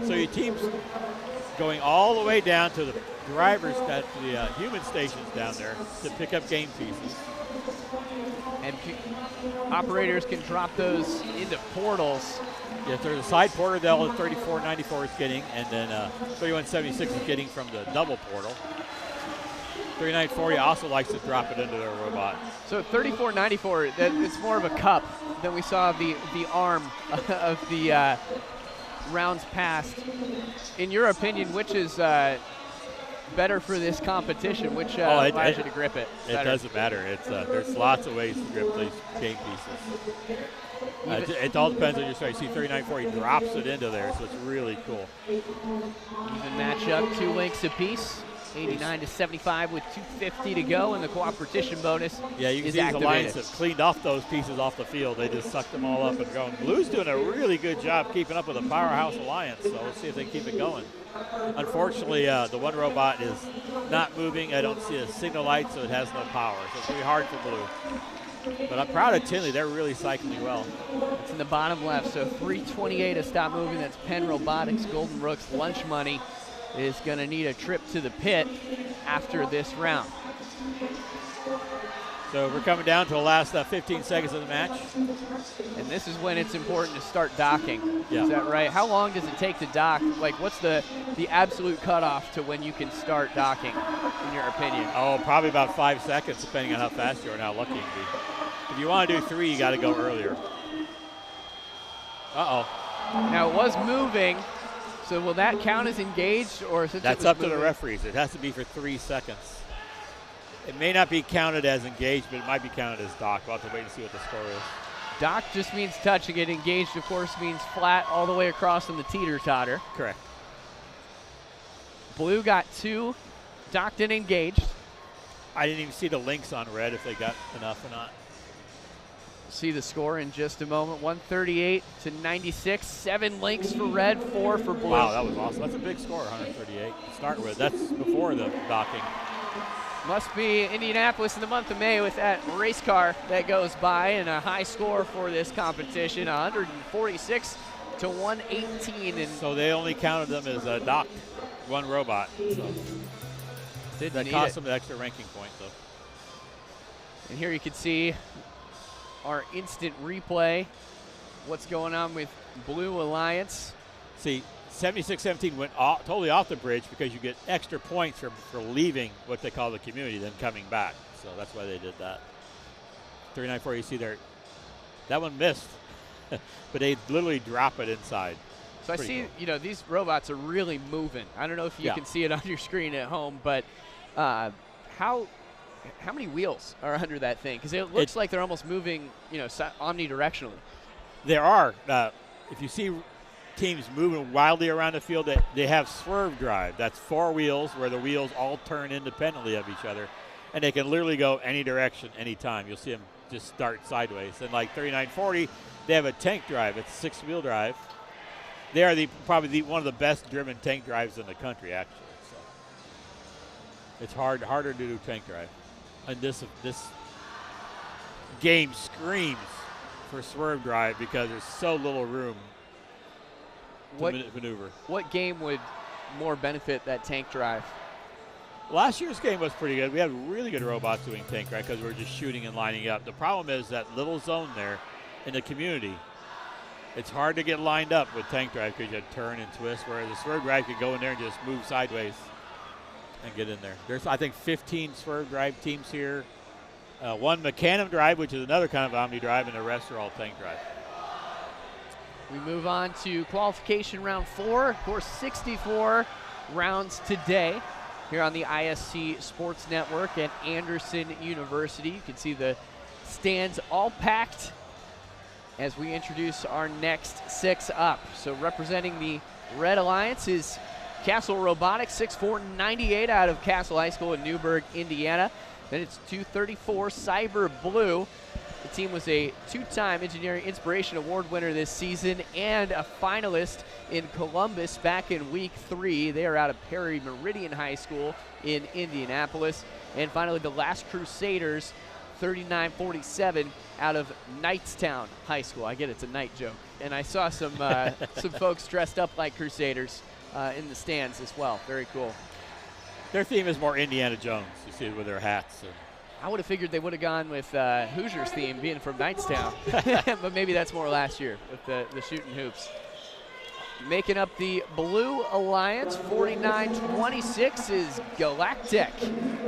So your team's going all the way down to the drivers, the human stations down there to pick up game pieces. And operators can drop those into portals. Yes, there's a side portal that 3494 is getting, and then 3176 is getting from the double portal. 3940 also likes to drop it into their robot. So 3494, it's more of a cup than we saw the arm of the rounds past. In your opinion, which is better for this competition? Which allows you to grip it better? It doesn't matter. It's there's lots of ways to grip these game pieces. It all depends on your strategy. See 3940 drops it into there, so it's really cool. Even matchup, 2 links apiece. 89 to 75 with 250 to go, and the competition bonus. Yeah, you can see the Alliance have cleaned off those pieces off the field. They just sucked them all up and going. Blue's doing a really good job keeping up with the powerhouse Alliance, so we'll see if they can keep it going. Unfortunately, the one robot is not moving. I don't see a signal light, so it has no power. So it's really hard for Blue. But I'm proud of Tinley. They're really cycling well. It's in the bottom left, so 328 to stop moving. That's Penn Robotics, Golden Rooks, Lunch Money is going to need a trip to the pit after this round. So we're coming down to the last 15 seconds of the match. And this is when it's important to start docking. Yeah. Is that right? How long does it take to dock? Like, what's the absolute cutoff to when you can start docking, in your opinion? Oh, probably about 5 seconds, depending on how fast you are and how lucky you can be. If you want to do 3, you got to go earlier. Uh-oh. Now, it was moving. So will that count as engaged, or since that's up to the referees? It has to be for 3 seconds. It may not be counted as engaged, but it might be counted as docked. We'll have to wait and see what the score is. Dock just means touching it. Engaged, of course, means flat all the way across on the teeter-totter. Correct. Blue got 2 docked and engaged. I didn't even see the links on red if they got enough or not. See the score in just a moment. 138 to 96. 7 links for red, 4 for blue. Wow, that was awesome. That's a big score, 138 to start with. That's before the docking. Must be Indianapolis in the month of May with that race car that goes by, and a high score for this competition, 146 to 118. And so they only counted them as a docked one robot. So that cost them an extra ranking point, though. And here you can see our instant replay. What's going on with Blue Alliance? See, 76-17 went totally off the bridge because you get extra points for leaving what they call the community, then coming back. So that's why they did that. 39-4, you see there, that one missed, but they literally drop it inside. So I see, cool. These robots are really moving. I don't know if you can see it on your screen at home, but how many wheels are under that thing? Because it looks like they're almost moving, omnidirectionally. There are. If you see teams moving wildly around the field, they have swerve drive. That's 4 wheels where the wheels all turn independently of each other, and they can literally go any direction, anytime. You'll see them just start sideways. And like 39-40, they have a tank drive. It's 6-wheel drive. They are probably one of the best driven tank drives in the country, actually. So it's harder to do tank drive. And this game screams for swerve drive because there's so little room to maneuver. What game would more benefit that tank drive? Last year's game was pretty good. We had really good robots doing tank drive because we were just shooting and lining up. The problem is that little zone there in the community. It's hard to get lined up with tank drive because you turn and twist, whereas the swerve drive could go in there and just move sideways and get in there. There's, I think, 15 swerve drive teams here. 1 Mecanum drive, which is another kind of Omni drive, and the rest are all tank drive. We move on to qualification round 4. Of course, 64 rounds today here on the ISC Sports Network at Anderson University. You can see the stands all packed as we introduce our next 6 up. So representing the Red Alliance is Castle Robotics, 6'4", 98 out of Castle High School in Newburgh, Indiana. Then it's 234 Cyber Blue. The team was a 2-time Engineering Inspiration Award winner this season and a finalist in Columbus back in week 3. They are out of Perry Meridian High School in Indianapolis. And finally, the Last Crusaders, 39-47 out of Knightstown High School. I get it's a night joke. And I saw some some folks dressed up like Crusaders in the stands as well. Very cool. Their theme is more Indiana Jones. You see it with their hats. I would have figured they would have gone with Hoosiers theme, being from Knightstown. But maybe that's more last year with the shooting hoops. Making up the Blue Alliance, 49-26 is Galactic,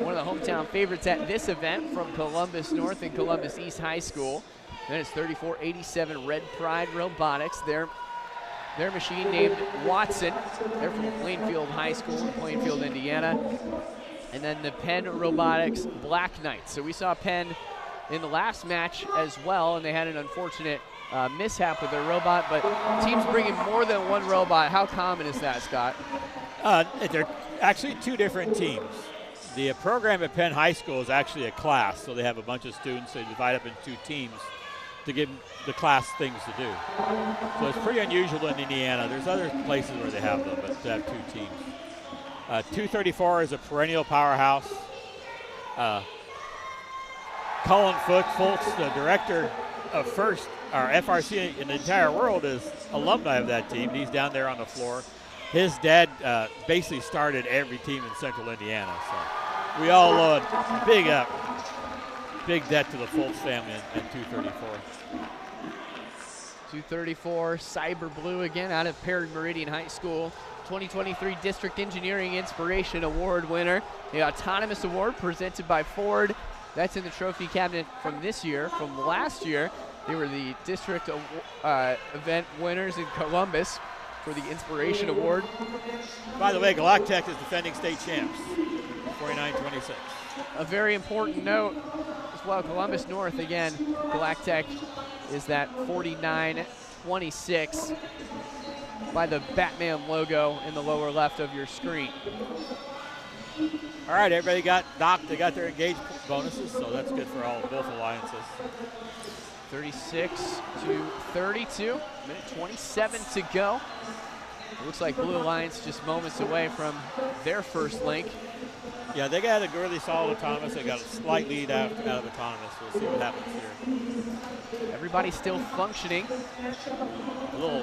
one of the hometown favorites at this event from Columbus North and Columbus East High School. Then it's 34-87 Red Pride Robotics. Their machine named Watson. They're from Plainfield High School in Plainfield, Indiana. And then the Penn Robotics Black Knights. So we saw Penn in the last match as well, and they had an unfortunate mishap with their robot, but teams bringing more than one robot. How common is that, Scott? They're actually 2 different teams. The program at Penn High School is actually a class, so they have a bunch of students. They divide up in 2 teams to give the class things to do. So it's pretty unusual in Indiana. There's other places where they have them, but to have 2 teams. 234 is a perennial powerhouse. Colin Fultz, the director of FRC in the entire world, is alumni of that team. He's down there on the floor. His dad basically started every team in Central Indiana. So we all owe a big debt to the Fultz family in 234. 234 Cyber Blue again out of Perry Meridian High School. 2023 District Engineering Inspiration Award winner. The Autonomous Award presented by Ford. That's in the trophy cabinet from this year. From last year, they were the district event winners in Columbus for the Inspiration Award. By the way, Galactic is defending state champs, 49-26. A very important note as well, Columbus North again, Galactic is that 49-26 by the Batman logo in the lower left of your screen. All right, everybody got docked. They got their engaged bonuses, so that's good for both alliances. 36-32, minute 27 to go. It looks like Blue Alliance just moments away from their first link. Yeah, they got a really solid autonomous. They got a slight lead out of autonomous. We'll see what happens here. Everybody's still functioning. A little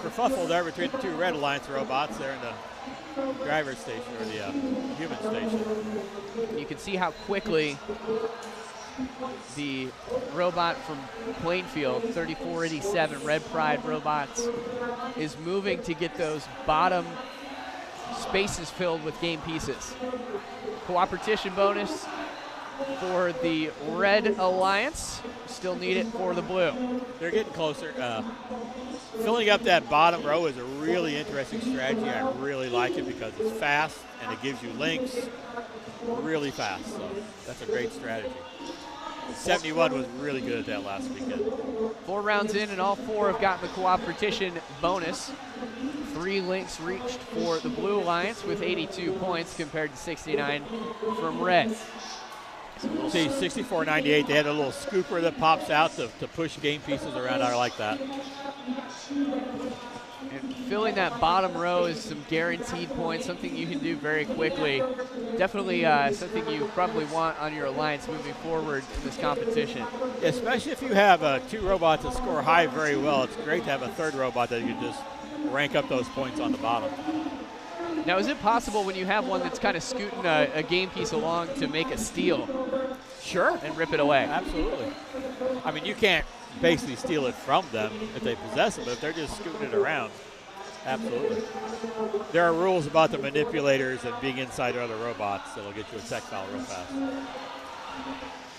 kerfuffle there between the two Red Alliance robots there in the driver's station, or the human station. You can see how quickly the robot from Plainfield, 3487 Red Pride Robots, is moving to get those bottom spaces filled with game pieces. Cooperation bonus for the Red Alliance. Still need it for the Blue. They're getting closer. Filling up that bottom row is a really interesting strategy. I really like it because it's fast and it gives you links really fast. So that's a great strategy. 71 was really good at that last weekend. 4 rounds in, and all 4 have gotten the cooperation bonus. 3 links reached for the Blue Alliance with 82 points compared to 69 from Red. See, 64-98, they had a little scooper that pops out to push game pieces around. I like that. And filling that bottom row is some guaranteed points, something you can do very quickly. Definitely something you probably want on your alliance moving forward in this competition. Especially if you have 2 robots that score high very well. It's great to have a 3rd robot that you can just rank up those points on the bottom. Now, is it possible when you have one that's kind of scooting a game piece along to make a steal? Sure. And rip it away? Absolutely. I mean, you can't basically steal it from them if they possess it, but if they're just scooting it around, absolutely. There are rules about the manipulators and being inside other robots that'll get you a tech foul real fast.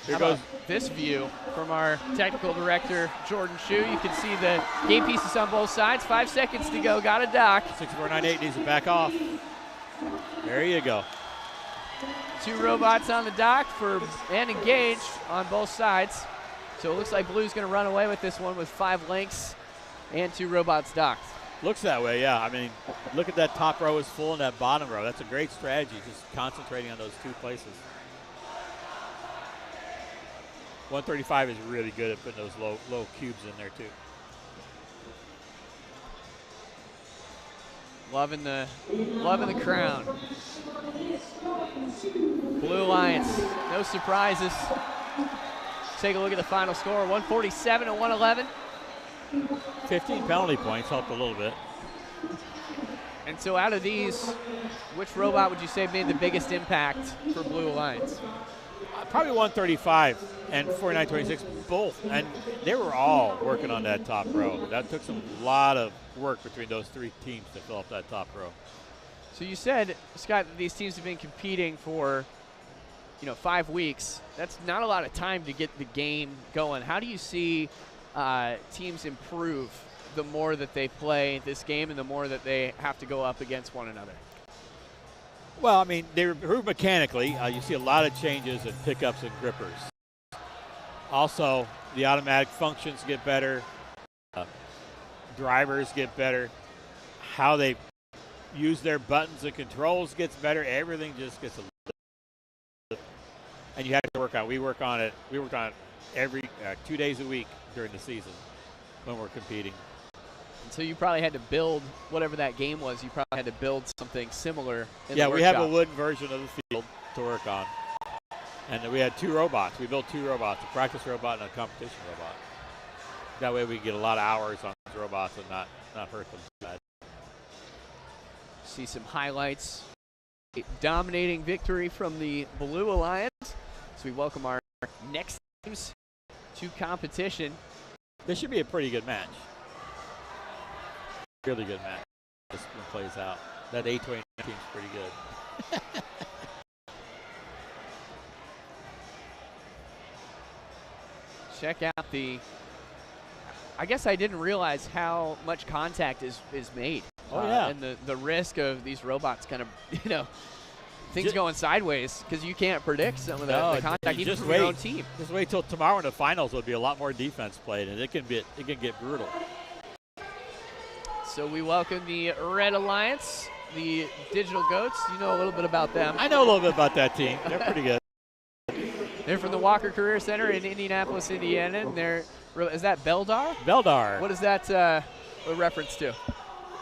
Here goes this view from our technical director, Jordan Shu. You can see the game pieces on both sides. 5 seconds to go. Got a dock. 6498 needs to back off. There you go. 2 robots on the dock and engaged on both sides. So it looks like Blue's going to run away with this one with 5 links and 2 robots docked. Looks that way, yeah. I mean, look at that top row is full and that bottom row. That's a great strategy, just concentrating on those 2 places. 135 is really good at putting those low cubes in there too. Loving the crown. Blue Alliance, no surprises. Take a look at the final score, 147 and 111. 15 penalty points helped a little bit. And so out of these, which robot would you say made the biggest impact for Blue Alliance? Probably 135 and 4926, both. And they were all working on that top row. That took a lot of work between those 3 teams to fill up that top row. So you said, Scott, these teams have been competing for 5 weeks. That's not a lot of time to get the game going. How do you see teams improve the more that they play this game and the more that they have to go up against one another? Well, I mean, they improve mechanically. You see a lot of changes in pickups and grippers. Also, the automatic functions get better. Drivers get better. How they use their buttons and controls gets better. Everything just gets a little. And you have to work on it. We worked on it every 2 days a week during the season when we're competing. So you probably had to build whatever that game was. You probably had to build something similar in the Yeah, workshop. we have a wooden version of the field to work on. And we had 2 robots. We built 2 robots, a practice robot and a competition robot. That way we can get a lot of hours on those robots and not hurt them bad. See some highlights. A dominating victory from the Blue Alliance. So we welcome our next teams to competition. This should be a pretty good match. Really good match. This one plays out. That A29 team's pretty good. Check out I guess I didn't realize how much contact is made. Oh, yeah. And the risk of these robots kind of, things going sideways because you can't predict some of the contact even from your own team. Just wait till tomorrow in the finals. There'll be a lot more defense played, and it can get brutal. So we welcome the Red Alliance, the Digital Goats. You know a little bit about them. I know a little bit about that team. They're pretty good. They're from the Walker Career Center in Indianapolis, Indiana. And is that Beldar? Beldar. What is that a reference to?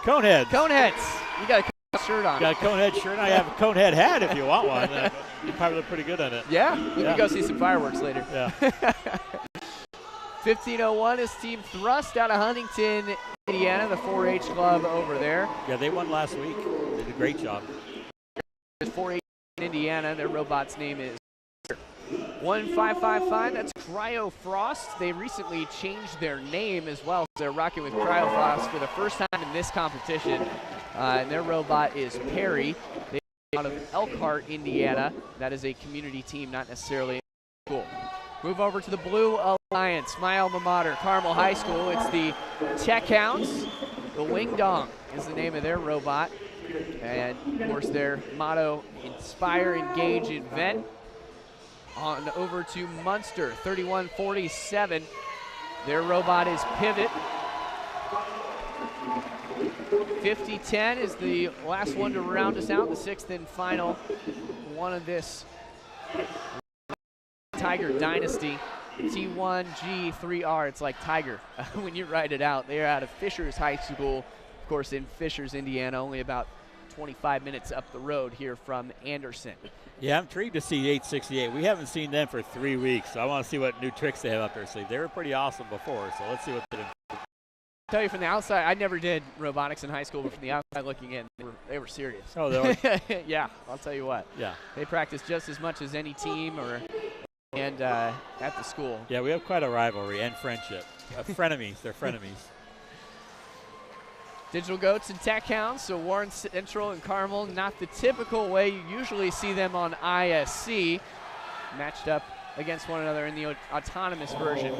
Coneheads. Coneheads. You got a Conehead shirt on. Got a Conehead shirt. I have a Conehead hat if you want one. You probably look pretty good on it. Yeah, we can go see some fireworks later. Yeah. 1501 is Team Thrust out of Huntington, Indiana, the 4-H club over there. Yeah, they won last week. They did a great job. It's 4-H in Indiana. Their robot's name is 1555. That's Cryo Frost. They recently changed their name as well. So they're rocking with Cryo Frost for the first time in this competition. And their robot is Perry. They're out of Elkhart, Indiana. That is a community team, not necessarily a school. Move over to the Blue Alliance, my alma mater, Carmel High School. It's the Tech Hounds. The Wing Dong is the name of their robot. And, of course, their motto, Inspire, Engage, Invent. On over to Munster, 3147. Their robot is Pivot. 5010 is the last one to round us out, the sixth and final one of this Tiger Dynasty. T1G3R, it's like Tiger when you write it out. They're out of Fishers High School, of course, in Fishers, Indiana, only about 25 minutes up the road here from Anderson. Yeah, I'm intrigued to see 868. We haven't seen them for 3 weeks, so I want to see what new tricks they have up their sleeve. They were pretty awesome before, so let's see what they do. I'll tell you from the outside, I never did robotics in high school, but from the outside looking in, they were serious. Oh, they were? Yeah, I'll tell you what. Yeah. They practice just as much as any team and at the school. Yeah, we have quite a rivalry and friendship. Frenemies, they're frenemies. Digital Goats and Tech Hounds, so Warren Central and Carmel, not the typical way you usually see them on ISC, matched up against one another in the autonomous version.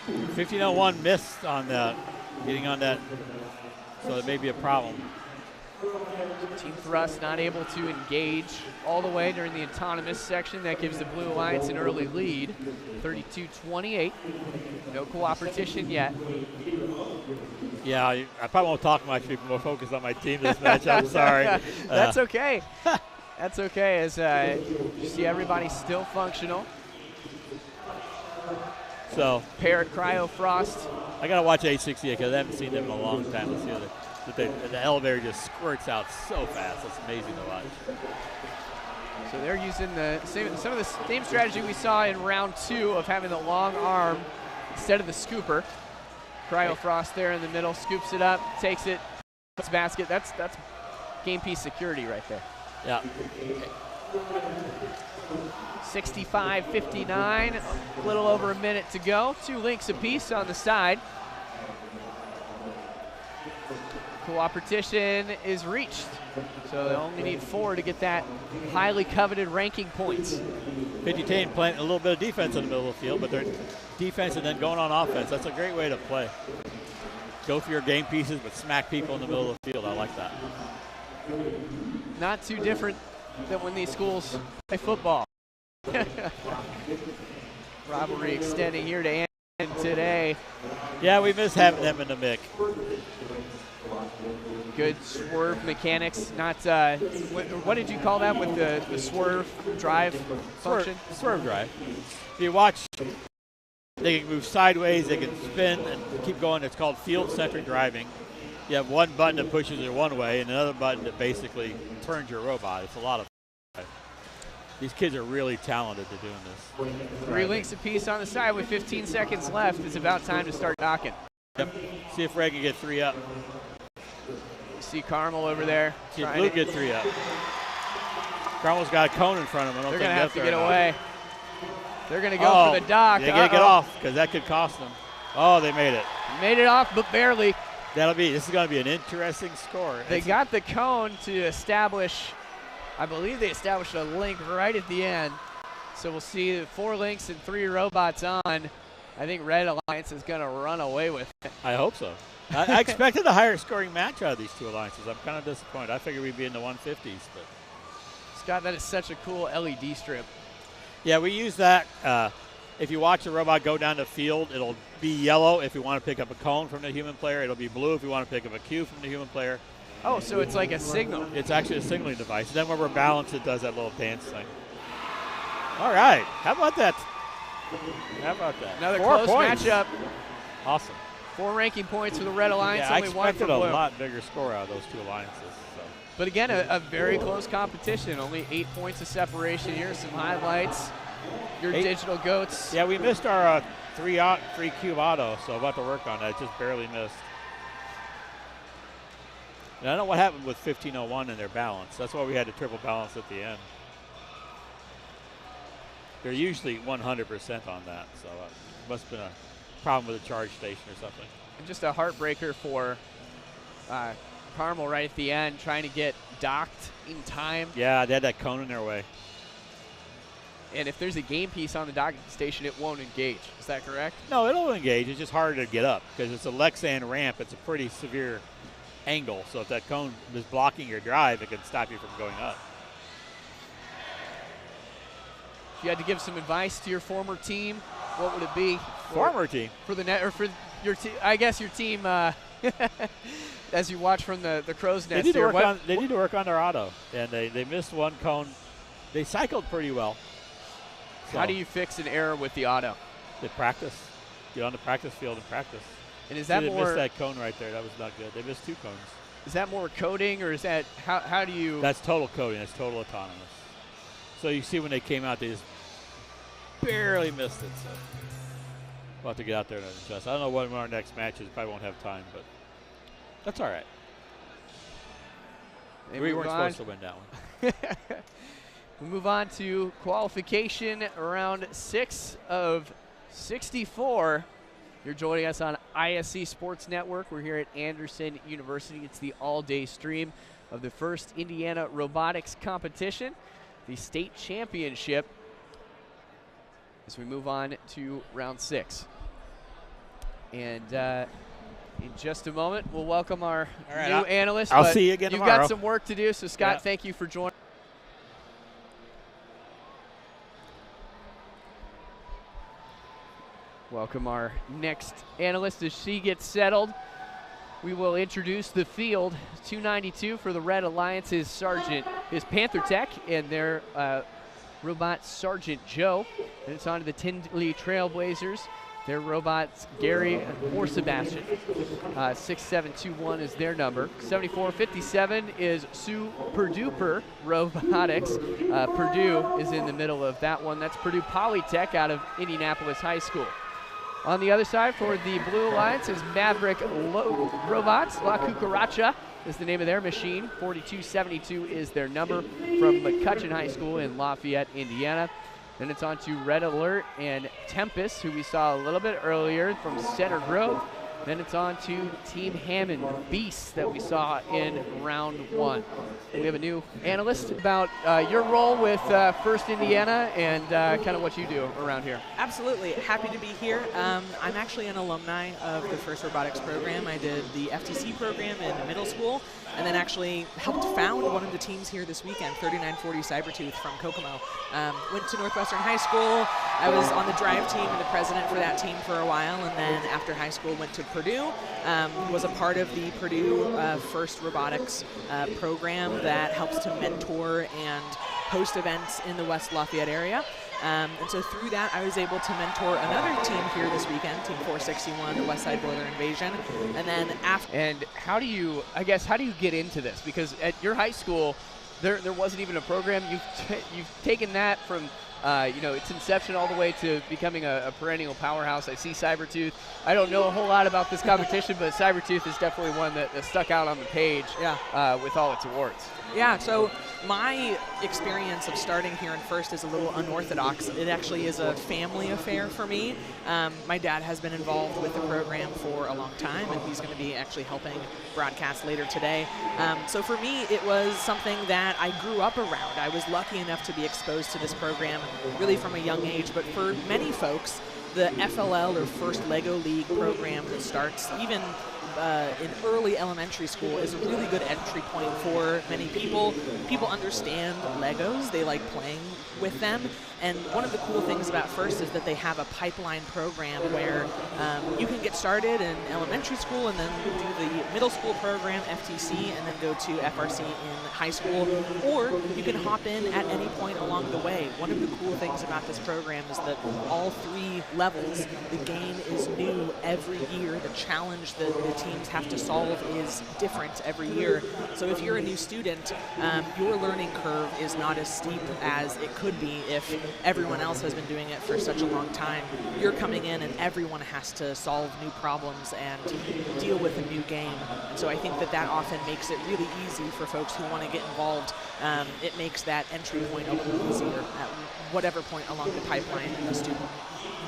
1501 missed on that, getting on that, so it may be a problem. Team Thrust not able to engage all the way during the autonomous section. That gives the Blue Alliance an early lead, 32-28. No coopetition yet. Yeah, I probably won't talk much. People more focused on my team this match. I'm sorry. That's okay. That's okay, as you see everybody still functional. So Parrot, Cryo, Frost. I gotta watch 868 because I haven't seen them in a long time. Let's see how the elevator just squirts out so fast. It's amazing to watch. So they're using some of the same strategy we saw in round 2 of having the long arm instead of the scooper. Cryo Frost there in the middle, scoops it up, takes it, puts basket. That's game piece security right there. Yeah. 65-59, a little over a minute to go. 2 links apiece on the side. Coopetition is reached, so they only need 4 to get that highly coveted ranking points. 50-10 playing a little bit of defense in the middle of the field, but they're defense and then going on offense. That's a great way to play. Go for your game pieces, but smack people in the middle of the field. I like that. Not too different than when these schools play football. Rivalry extending here to end today. Yeah, we miss having them in the mix. Good swerve mechanics. Not what did you call that with the swerve drive function? Swerve drive. If you watch, they can move sideways, they can spin and keep going. It's called field-centric driving. You have one button that pushes it one way and another button that basically turns your robot. It's a lot of fun. These kids are really talented at doing this. 3 links apiece on the side with 15 seconds left. It's about time to start knocking. Yep. See if Red can get 3 up. You see Carmel over there. See if Blue get 3 up. Carmel's got a cone in front of them. They're going to have to get away. They're going to go for the dock. They got to get off because that could cost them. Oh, they made it. Made it off, but barely. This is going to be an interesting score. They got the cone to establish, I believe they established a link right at the end. So we'll see 4 links and 3 robots on. I think Red Alliance is going to run away with it. I hope so. I expected a higher scoring match out of these 2 alliances. I'm kind of disappointed. I figured we'd be in the 150s. But Scott, that is such a cool LED strip. Yeah, we use that. If you watch the robot go down the field, it'll be yellow if you want to pick up a cone from the human player. It'll be blue if you want to pick up a cue from the human player. Oh, so it's like a signal. It's actually a signaling device. And then when we're balanced, it does that little dance thing. All right. How about that? How about that? Another 4 close points. matchup. Awesome. 4 ranking points for the Red Alliance, Yeah, only 1 for expected Blue. a lot bigger score out of those 2 alliances. So. But again, a very close competition. Only 8 points of separation here. Some highlights. Your digital goats. Yeah, we missed our 3 cube auto, so about to work on that. Just barely missed. And I don't know what happened with 1501 in their balance. That's why we had to triple balance at the end. They're usually 100% on that, so it must have been a problem with the charge station or something. And just a heartbreaker for Carmel right at the end, trying to get docked in time. Yeah, they had that cone in their way. And if there's a game piece on the docking station, it won't engage. Is that correct? No, it'll engage. It's just harder to get up because it's a Lexan ramp. It's a pretty severe angle. So if that cone is blocking your drive, it can stop you from going up. If you had to give some advice to your former team, what would it be? Former team? For the net, or for your team, I guess your team, as you watch from the crow's nest. They need to work on their auto, and they missed 1 cone. They cycled pretty well. So how do you fix an error with the auto? They practice. Get on the practice field and practice. And is that they more? missed that cone right there. That was not good. They missed 2 cones. Is that more coding, or is that how do you? That's total coding. That's total autonomous. So you see when they came out, they just barely missed it. So we'll have to get out there and adjust. I don't know what our next match is. Probably won't have time, but that's all right. We weren't supposed to win that one. We move on to qualification round 6 of 64. You're joining us on ISC Sports Network. We're here at Anderson University. It's the all-day stream of the first Indiana Robotics competition, the state championship, as we move on to round 6. And in just a moment, we'll welcome our new analyst. I'll see you again You've tomorrow. got some work to do, so Scott, thank you for joining. Welcome our next analyst as she gets settled. We will introduce the field. 292 for the Red Alliance is Panther Tech and their robot Sergeant Joe. And it's on to the Tinley Trailblazers. Their robots Gary or Sebastian. 6721 is their number. 7457 is Super Duper Robotics. Purdue is in the middle of that one. That's Purdue Polytech out of Indianapolis High School. On the other side for the Blue Alliance is Maverick Robots. La Cucaracha is the name of their machine. 4272 is their number from McCutcheon High School in Lafayette, Indiana. Then it's on to Red Alert and Tempest, who we saw a little bit earlier from Center Grove. Then it's on to Team Hammond Beasts that we saw in round 1. We have a new analyst about your role with First Indiana and kind of what you do around here. Absolutely. Happy to be here. I'm actually an alumni of the First Robotics program. I did the FTC program in middle school and then actually helped found one of the teams here this weekend, 3940 Cybertooth from Kokomo. Went to Northwestern High School. I was on the drive team and the president for that team for a while, and then after high school went to Purdue. Was a part of the Purdue First Robotics program that helps to mentor and host events in the West Lafayette area. And so through that, I was able to mentor another team here this weekend, Team 461, the West Side Boiler Invasion. And then after. And how do you get into this? Because at your high school, there wasn't even a program. You've taken that from its inception all the way to becoming a perennial powerhouse. I see Cybertooth. I don't know a whole lot about this competition, but Cybertooth is definitely one that stuck out on the page with all its awards. Yeah, so my experience of starting here in First is a little unorthodox. It actually is a family affair for me. My dad has been involved with the program for a long time, and he's going to be actually helping broadcast later today. So for me, it was something that I grew up around. I was lucky enough to be exposed to this program really from a young age, but for many folks, the FLL or First Lego League program that starts even in early elementary school is a really good entry point for many people. People understand Legos. They like playing with them. And one of the cool things about FIRST is that they have a pipeline program where you can get started in elementary school and then do the middle school program, FTC, and then go to FRC in high school, or you can hop in at any point along the way. One of the cool things about this program is that all 3 levels, the game is new every year. The challenge that the teams have to solve is different every year. So if you're a new student, your learning curve is not as steep as it could be if everyone else has been doing it for such a long time. You're coming in and everyone has to solve new problems and deal with a new game. And so I think that that often makes it really easy for folks who want to get involved. It makes that entry point a little easier at whatever point along the pipeline a student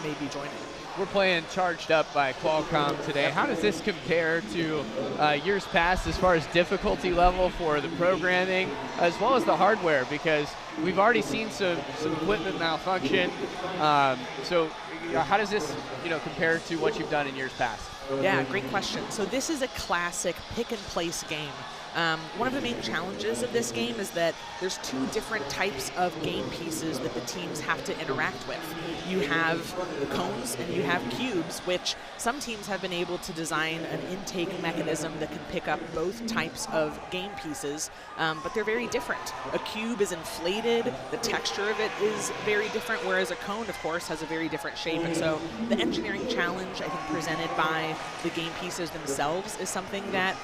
may be joining. We're playing Charged Up by Qualcomm today. How does this compare to years past as far as difficulty level for the programming as well as the hardware? Because we've already seen some equipment malfunction. So how does this compare to what you've done in years past? Yeah, great question. So this is a classic pick and place game. One of the main challenges of this game is that there's 2 different types of game pieces that the teams have to interact with. You have cones and you have cubes, which some teams have been able to design an intake mechanism that can pick up both types of game pieces, but they're very different. A cube is inflated, the texture of it is very different, whereas a cone, of course, has a very different shape. And so the engineering challenge, I think, presented by the game pieces themselves is something that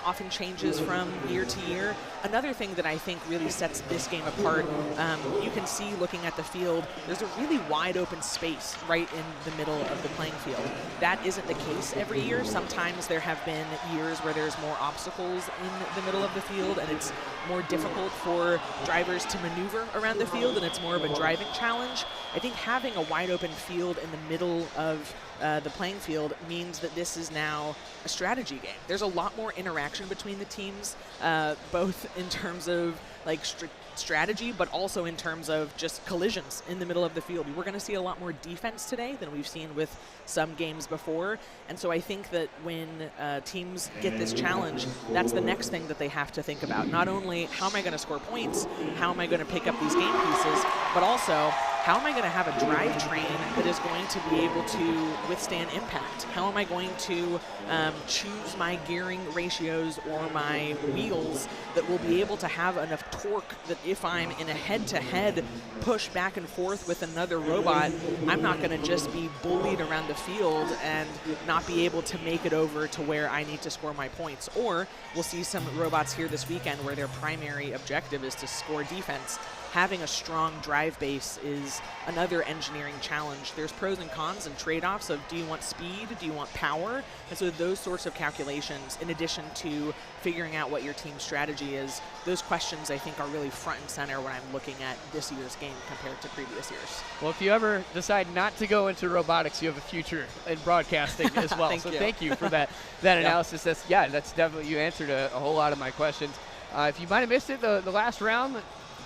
often changes from year to year. Another thing that I think really sets this game apart, you can see looking at the field, there's a really wide open space right in the middle of the playing field. That isn't the case every year. Sometimes there have been years where there's more obstacles in the middle of the field and it's more difficult for drivers to maneuver around the field and it's more of a driving challenge. I think having a wide open field in the middle of the playing field means that this is now a strategy game. There's a lot more interaction between the teams, both in terms of like strategy, but also in terms of just collisions in the middle of the field. We're going to see a lot more defense today than we've seen with some games before. And so I think that when teams get this challenge, that's the next thing that they have to think about. Not only how am I going to score points, how am I going to pick up these game pieces, but also how am I going to have a drivetrain that is going to be able to withstand impact? How am I going to choose my gearing ratios or my wheels that will be able to have enough torque that if I'm in a head-to-head push back and forth with another robot, I'm not going to just be bullied around the field and not be able to make it over to where I need to score my points. Or we'll see some robots here this weekend where their primary objective is to score defense. Having a strong drive base is another engineering challenge. There's pros and cons and trade-offs of do you want speed, do you want power? And so those sorts of calculations, in addition to figuring out what your team's strategy is, those questions I think are really front and center when I'm looking at this year's game compared to previous years. Well, if you ever decide not to go into robotics, you have a future in broadcasting as well. Thank you for that analysis. That's definitely, you answered a whole lot of my questions. If you might have missed it, the last round,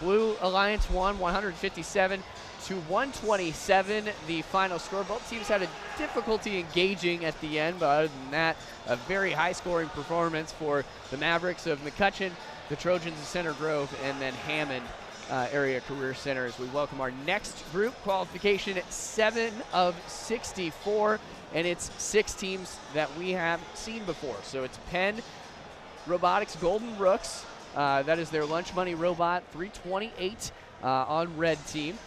Blue Alliance won 157 to 127, the final score. Both teams had a difficulty engaging at the end, but other than that, a very high-scoring performance for the Mavericks of McCutcheon, the Trojans of Center Grove, and then Hammond Area Career Center as we welcome our next group. Qualification at 7 of 64, and it's 6 teams that we have seen before. So it's Penn Robotics Golden Rooks. That is their lunch money robot, 328 on red team.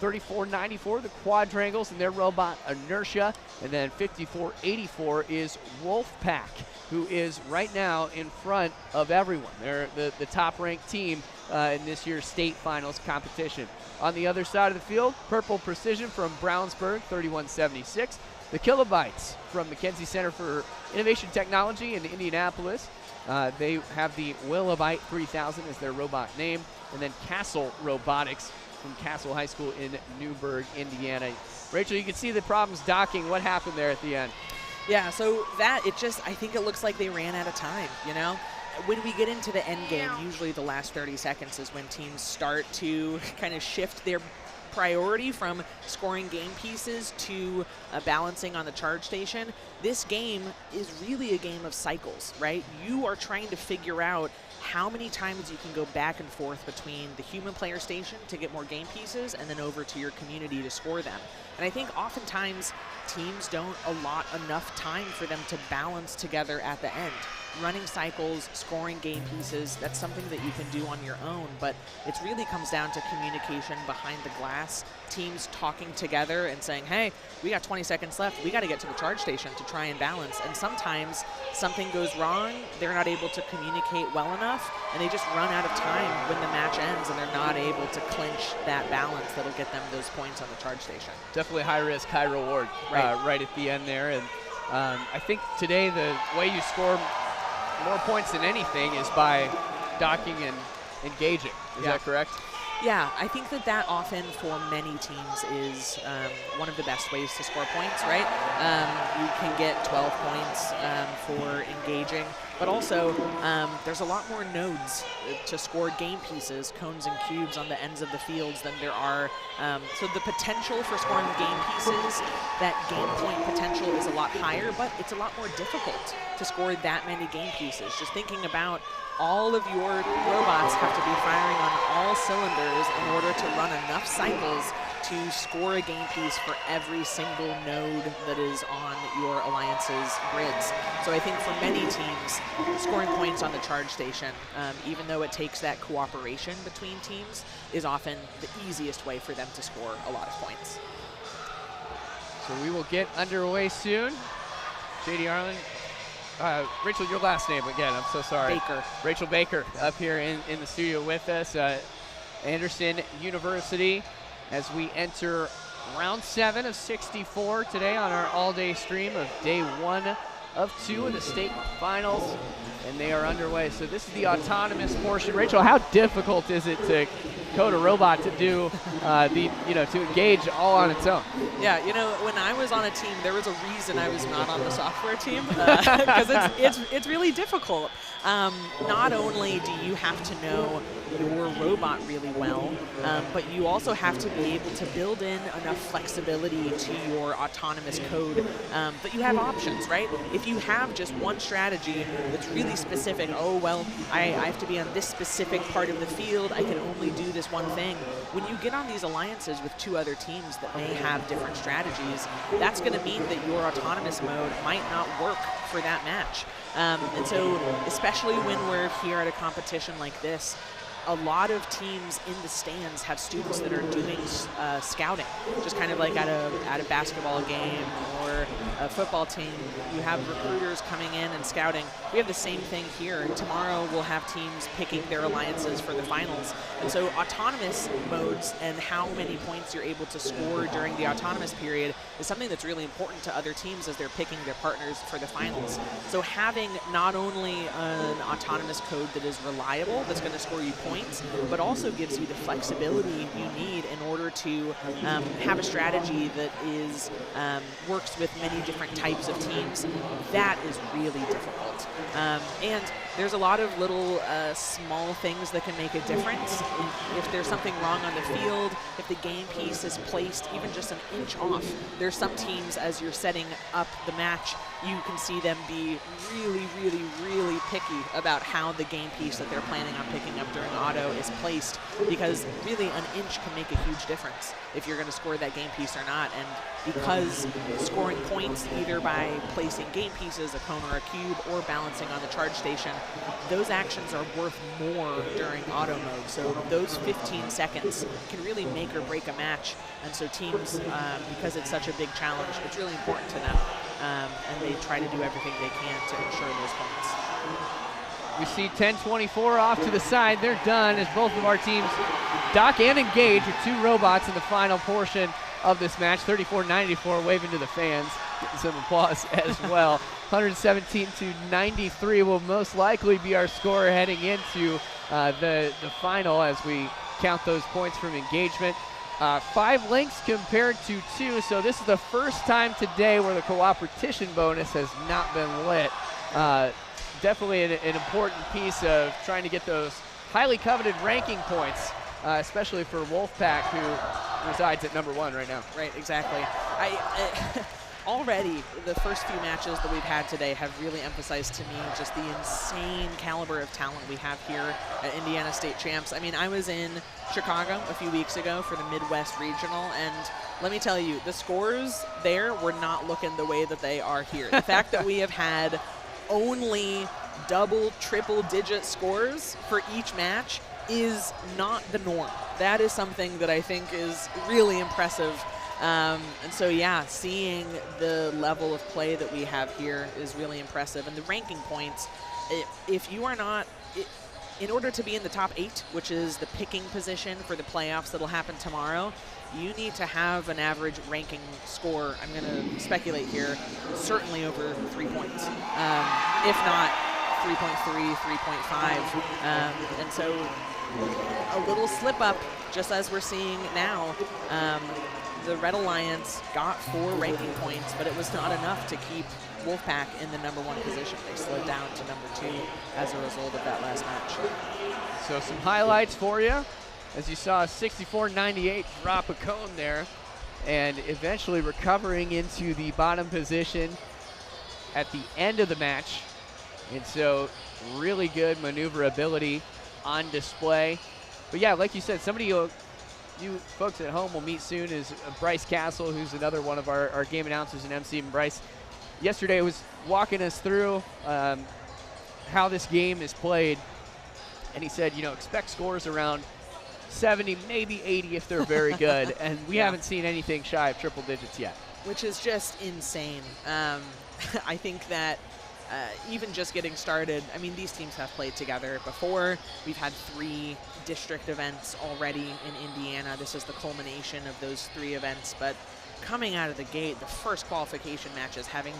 3494, the Quadrangles and their robot Inertia. And then 5484 is Wolfpack, who is right now in front of everyone. They're the top-ranked team in this year's state finals competition. On the other side of the field, Purple Precision from Brownsburg, 3176. The Kilobytes from McKenzie Center for Innovation Technology in Indianapolis. They have the Willabite 3000 as their robot name. And then Castle Robotics from Castle High School in Newburgh, Indiana. Rachel, you can see the problems docking. What happened there at the end? Yeah, so I think it looks like they ran out of time, you know? When we get into the end game, usually the last 30 seconds is when teams start to kind of shift their priority from scoring game pieces to balancing on the charge station. this game is really a game of cycles, right? You are trying to figure out how many times you can go back and forth between the human player station to get more game pieces and then over to your community to score them. And I think oftentimes teams don't allot enough time for them to balance together at the end. Running cycles, scoring game pieces, that's something that you can do on your own, but it really comes down to communication behind the glass, teams talking together and saying, hey, we got 20 seconds left, we got to get to the charge station to try and balance. And sometimes something goes wrong, they're not able to communicate well enough, and they just run out of time when the match ends, and they're not able to clinch that balance that'll get them those points on the charge station. Definitely high risk, high reward right at the end there. And I think today the way you score more points than anything is by docking and engaging. Is that correct? Yeah, I think that often for many teams is one of the best ways to score points, right? You can get 12 points for engaging, but also there's a lot more nodes to score game pieces, cones and cubes on the ends of the fields than there are. So the potential for scoring game pieces, that game point potential is a lot higher, but it's a lot more difficult to score that many game pieces. Just thinking about all of your robots have to be firing on all cylinders in order to run enough cycles to score a game piece for every single node that is on your alliance's grids. So I think for many teams, scoring points on the charge station, even though it takes that cooperation between teams, is often the easiest way for them to score a lot of points. So we will get underway soon. JD Arlen. Rachel, your last name again, I'm so sorry. Baker. Rachel Baker up here in the studio with us. Anderson University as we enter round 7 of 64 today on our all-day stream of day 1 of 2 of the state finals, and they are underway. So this is the autonomous portion. Rachel, how difficult is it to code a robot to do to engage all on its own? Yeah, when I was on a team, there was a reason I was not on the software team, because it's really difficult. Not only do you have to know your robot really well, but you also have to be able to build in enough flexibility to your autonomous code that you have options, right? If you have just one strategy that's really specific, oh, well, I have to be on this specific part of the field, I can only do this one thing. When you get on these alliances with 2 other teams that may have different strategies, that's going to mean that your autonomous mode might not work for that match. And so, especially when we're here at a competition like this, a lot of teams in the stands have students that are doing scouting, just kind of like at a basketball game or a football team. You have recruiters coming in and scouting. We have the same thing here. Tomorrow we'll have teams picking their alliances for the finals. And so autonomous modes and how many points you're able to score during the autonomous period is something that's really important to other teams as they're picking their partners for the finals. So having not only an autonomous code that is reliable, that's going to score you points, but also gives you the flexibility you need in order to have a strategy that is works with many different types of teams. That is really difficult. And there's a lot of little small things that can make a difference. If there's something wrong on the field, if the game piece is placed even just an inch off, there's some teams, as you're setting up the match, you can see them be really, really, really picky about how the game piece that they're planning on picking up during auto is placed, because really an inch can make a huge difference if you're going to score that game piece or not. And because scoring points either by placing game pieces, a cone or a cube, or balancing on the charge station, those actions are worth more during auto mode. So those 15 seconds can really make or break a match. And so teams, because it's such a big challenge, it's really important to them. And they try to do everything they can to ensure those points. We see 10-24 off to the side. They're done as both of our teams dock and engage with 2 robots in the final portion of this match. 34-94, waving to the fans. Getting some applause as well. 117-93 will most likely be our score heading into the final as we count those points from engagement. 5 links compared to 2, so this is the first time today where the cooperation bonus has not been lit. Definitely an important piece of trying to get those highly coveted ranking points, especially for Wolfpack, who resides at number 1 right now. Right, exactly. already the first few matches that we've had today have really emphasized to me just the insane caliber of talent we have here at Indiana State Champs. I mean, I was in Chicago a few weeks ago for the Midwest Regional, and let me tell you, the scores there were not looking the way that they are here. The fact that we have had only double, triple-digit scores for each match is not the norm. That is something that I think is really impressive. And so, yeah, seeing the level of play that we have here is really impressive. And the ranking points, if you are not, in order to be in the top 8, which is the picking position for the playoffs that will happen tomorrow, you need to have an average ranking score, I'm going to speculate here, certainly over 3 points, if not 3.3, 3.5. And so a little slip up, just as we're seeing now. The Red Alliance got 4 ranking points, but it was not enough to keep Wolfpack in the #1 position. They slid down to #2 as a result of that last match. So some highlights for you. As you saw, 64-98 drop a cone there, and eventually recovering into the bottom position at the end of the match. And so really good maneuverability on display. But yeah, like you said, somebody you folks at home will meet soon is Bryce Castle, who's another one of our game announcers and MC. And Bryce yesterday was walking us through how this game is played, and he said, you know, expect scores around 70, maybe 80 if they're very good, and we haven't seen anything shy of triple digits yet. Which is just insane. I think that even just getting started, I mean, these teams have played together before. We've had 3 district events already in Indiana. This is the culmination of those 3 events, but coming out of the gate, the first qualification matches, having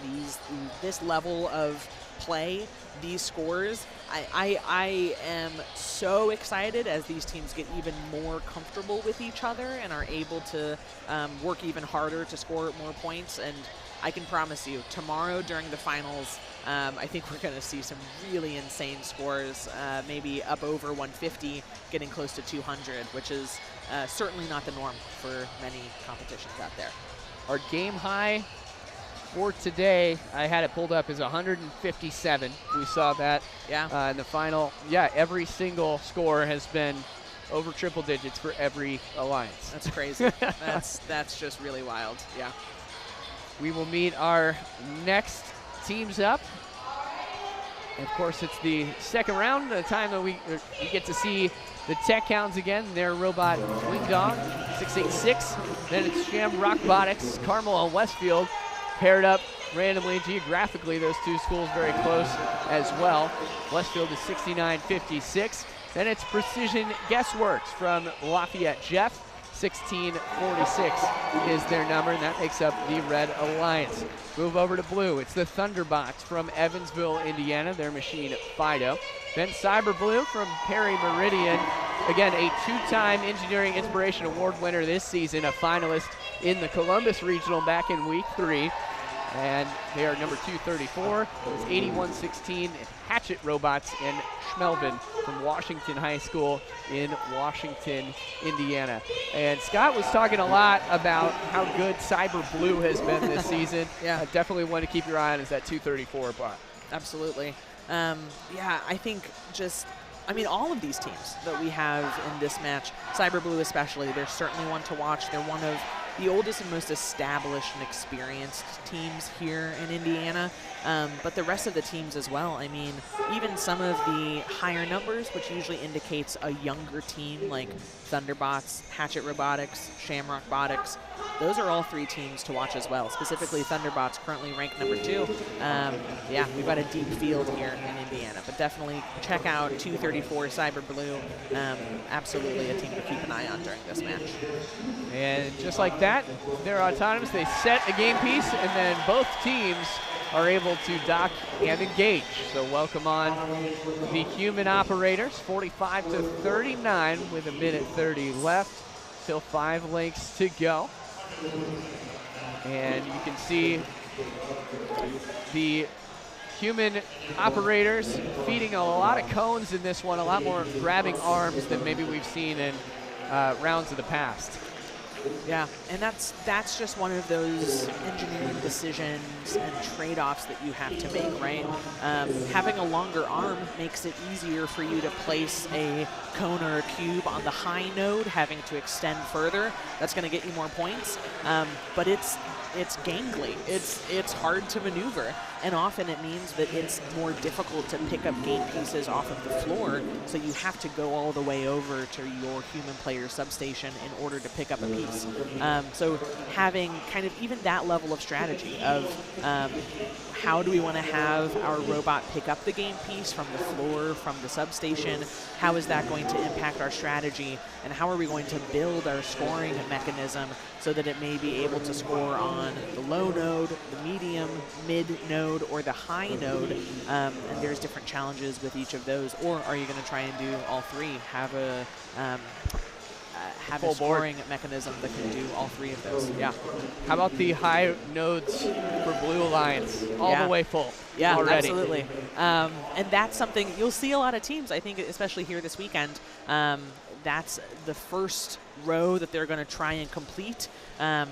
this level of play, these scores, I am so excited as these teams get even more comfortable with each other and are able to work even harder to score more points. And I can promise you, tomorrow during the finals, I think we're going to see some really insane scores, maybe up over 150, getting close to 200, which is certainly not the norm for many competitions out there. Our game high for today, I had it pulled up, is 157. We saw that in the final. Yeah, every single score has been over triple digits for every alliance. That's crazy. that's just really wild. Yeah. We will meet our next teams up. And of course, it's the second round, the time that we get to see the Tech Hounds again, their robot Wing Dog, 686. Then it's Robotics, Carmel and Westfield, paired up randomly, geographically, those 2 schools very close as well. Westfield is 69-56. Then it's Precision Guessworks from Lafayette Jeff, 1646 is their number, and that makes up the Red Alliance. Move over to blue. It's the Thunderbots from Evansville, Indiana, their machine Fido. Then Cyber Blue from Perry Meridian. Again, a 2-time Engineering Inspiration Award winner this season, a finalist in the Columbus Regional back in week 3. And they are number 234. It's 8116 Hatchet Robots and Schmelvin from Washington High School in Washington, Indiana. And Scott was talking a lot about how good Cyber Blue has been this season. Yeah. Definitely one to keep your eye on is that 234 bar. Absolutely. Yeah, I think all of these teams that we have in this match, Cyber Blue especially, they're certainly one to watch. They're one of the oldest and most established and experienced teams here in Indiana, but the rest of the teams as well. I mean, even some of the higher numbers, which usually indicates a younger team like Thunderbots, Hatchet Robotics, Shamrock Robotics, those are all 3 teams to watch as well. Specifically, Thunderbots currently ranked number 2. Yeah, we've got a deep field here in Indiana, but definitely check out 234 Cyber Blue. Absolutely a team to keep an eye on during this match. And just like that, they're autonomous. They set a game piece, and then both teams are able to dock and engage. So welcome on the human operators, 45-39 with 1:30 left. Still 5 links to go. And you can see the human operators feeding a lot of cones in this one, a lot more grabbing arms than maybe we've seen in rounds of the past. Yeah, and that's just one of those engineering decisions and trade-offs that you have to make, right? Having a longer arm makes it easier for you to place a cone or a cube on the high node, having to extend further. That's going to get you more points, but it's gangly. It's hard to maneuver, and often it means that it's more difficult to pick up game pieces off of the floor, so you have to go all the way over to your human player substation in order to pick up a piece. So having kind of even that level of strategy of how do we want to have our robot pick up the game piece from the floor, from the substation? How is that going to impact our strategy? And how are we going to build our scoring mechanism so that it may be able to score on the low node, the medium, mid node, or the high node? And there's different challenges with each of those. Or are you going to try and do all three? Have a scoring mechanism that can do all three of those. Yeah. How about the high nodes for Blue Alliance? All the way full. Yeah, already. Absolutely. And that's something you'll see a lot of teams, I think, especially here this weekend. That's the first row that they're going to try and complete.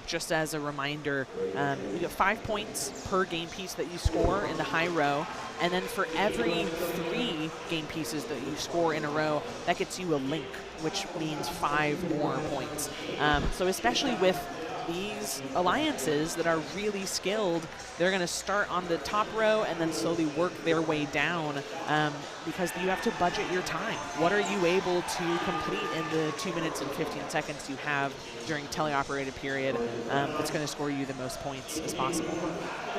Just as a reminder, you get 5 points per game piece that you score in the high row. And then for every 3 game pieces that you score in a row, that gets you a link, which means 5 more points. So especially with these alliances that are really skilled, they're going to start on the top row and then slowly work their way down because you have to budget your time. What are you able to complete in the 2 minutes and 15 seconds you have during teleoperated period that's going to score you the most points as possible?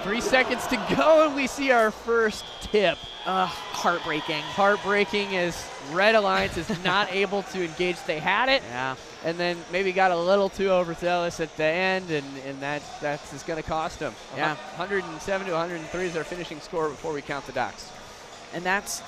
3 seconds to go, and we see our first tip. Heartbreaking. Heartbreaking as Red Alliance is not able to engage. They had it. Yeah. And then maybe got a little too overzealous at the end, and that's just going to cost them. Yeah. 107 to 103 is our finishing score before we count the docks. And that's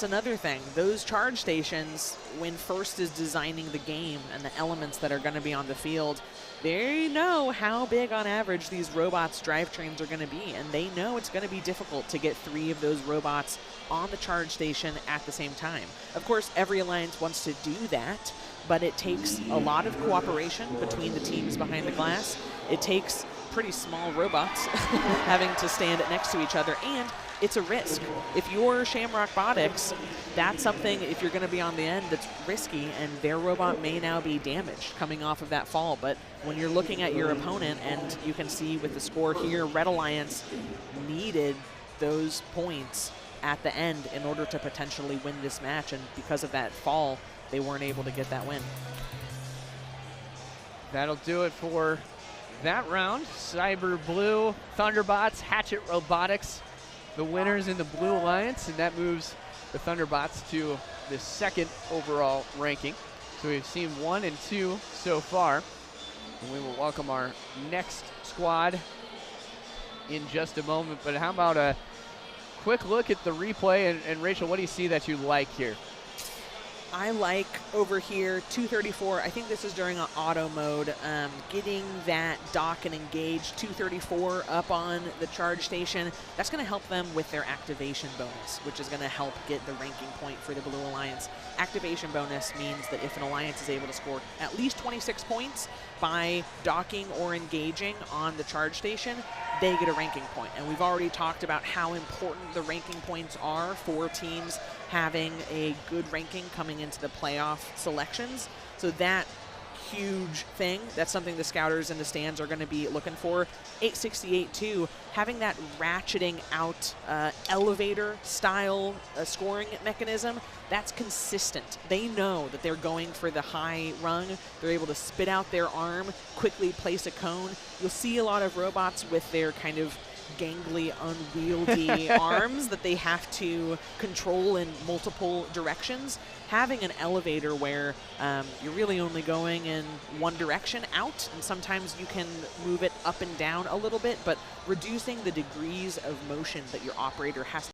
another thing. Those charge stations, when First is designing the game and the elements that are going to be on the field, they know how big on average these robots' drivetrains are going to be, and they know it's going to be difficult to get 3 of those robots on the charge station at the same time. Of course, every alliance wants to do that, but it takes a lot of cooperation between the teams behind the glass. It takes pretty small robots having to stand next to each other, and it's a risk. If you're Shamrock Robotics, that's something, if you're going to be on the end, that's risky, and their robot may now be damaged coming off of that fall. But when you're looking at your opponent, and you can see with the score here, Red Alliance needed those points at the end in order to potentially win this match, and because of that fall, they weren't able to get that win. That'll do it for that round. Cyber Blue, Thunderbots, Hatchet Robotics, the winners in the Blue Alliance, and that moves the Thunderbots to the 2nd overall ranking. So we've seen 1 and 2 so far, and we will welcome our next squad in just a moment. But how about a quick look at the replay, and Rachel, what do you see that you like here? I like over here 234. I think this is during an auto mode. Getting that dock and engage 234 up on the charge station, that's going to help them with their activation bonus, which is going to help get the ranking point for the Blue Alliance. Activation bonus means that if an alliance is able to score at least 26 points by docking or engaging on the charge station, they get a ranking point. And we've already talked about how important the ranking points are for teams having a good ranking coming into the playoff selections. So that huge thing, that's something the scouters in the stands are going to be looking for. 868 too, having that ratcheting out elevator style scoring mechanism, that's consistent. They know that they're going for the high rung. They're able to spit out their arm, quickly place a cone. You'll see a lot of robots with their kind of gangly, unwieldy arms that they have to control in multiple directions. Having an elevator where you're really only going in one direction out, and sometimes you can move it up and down a little bit, but reducing the degrees of motion that your operator has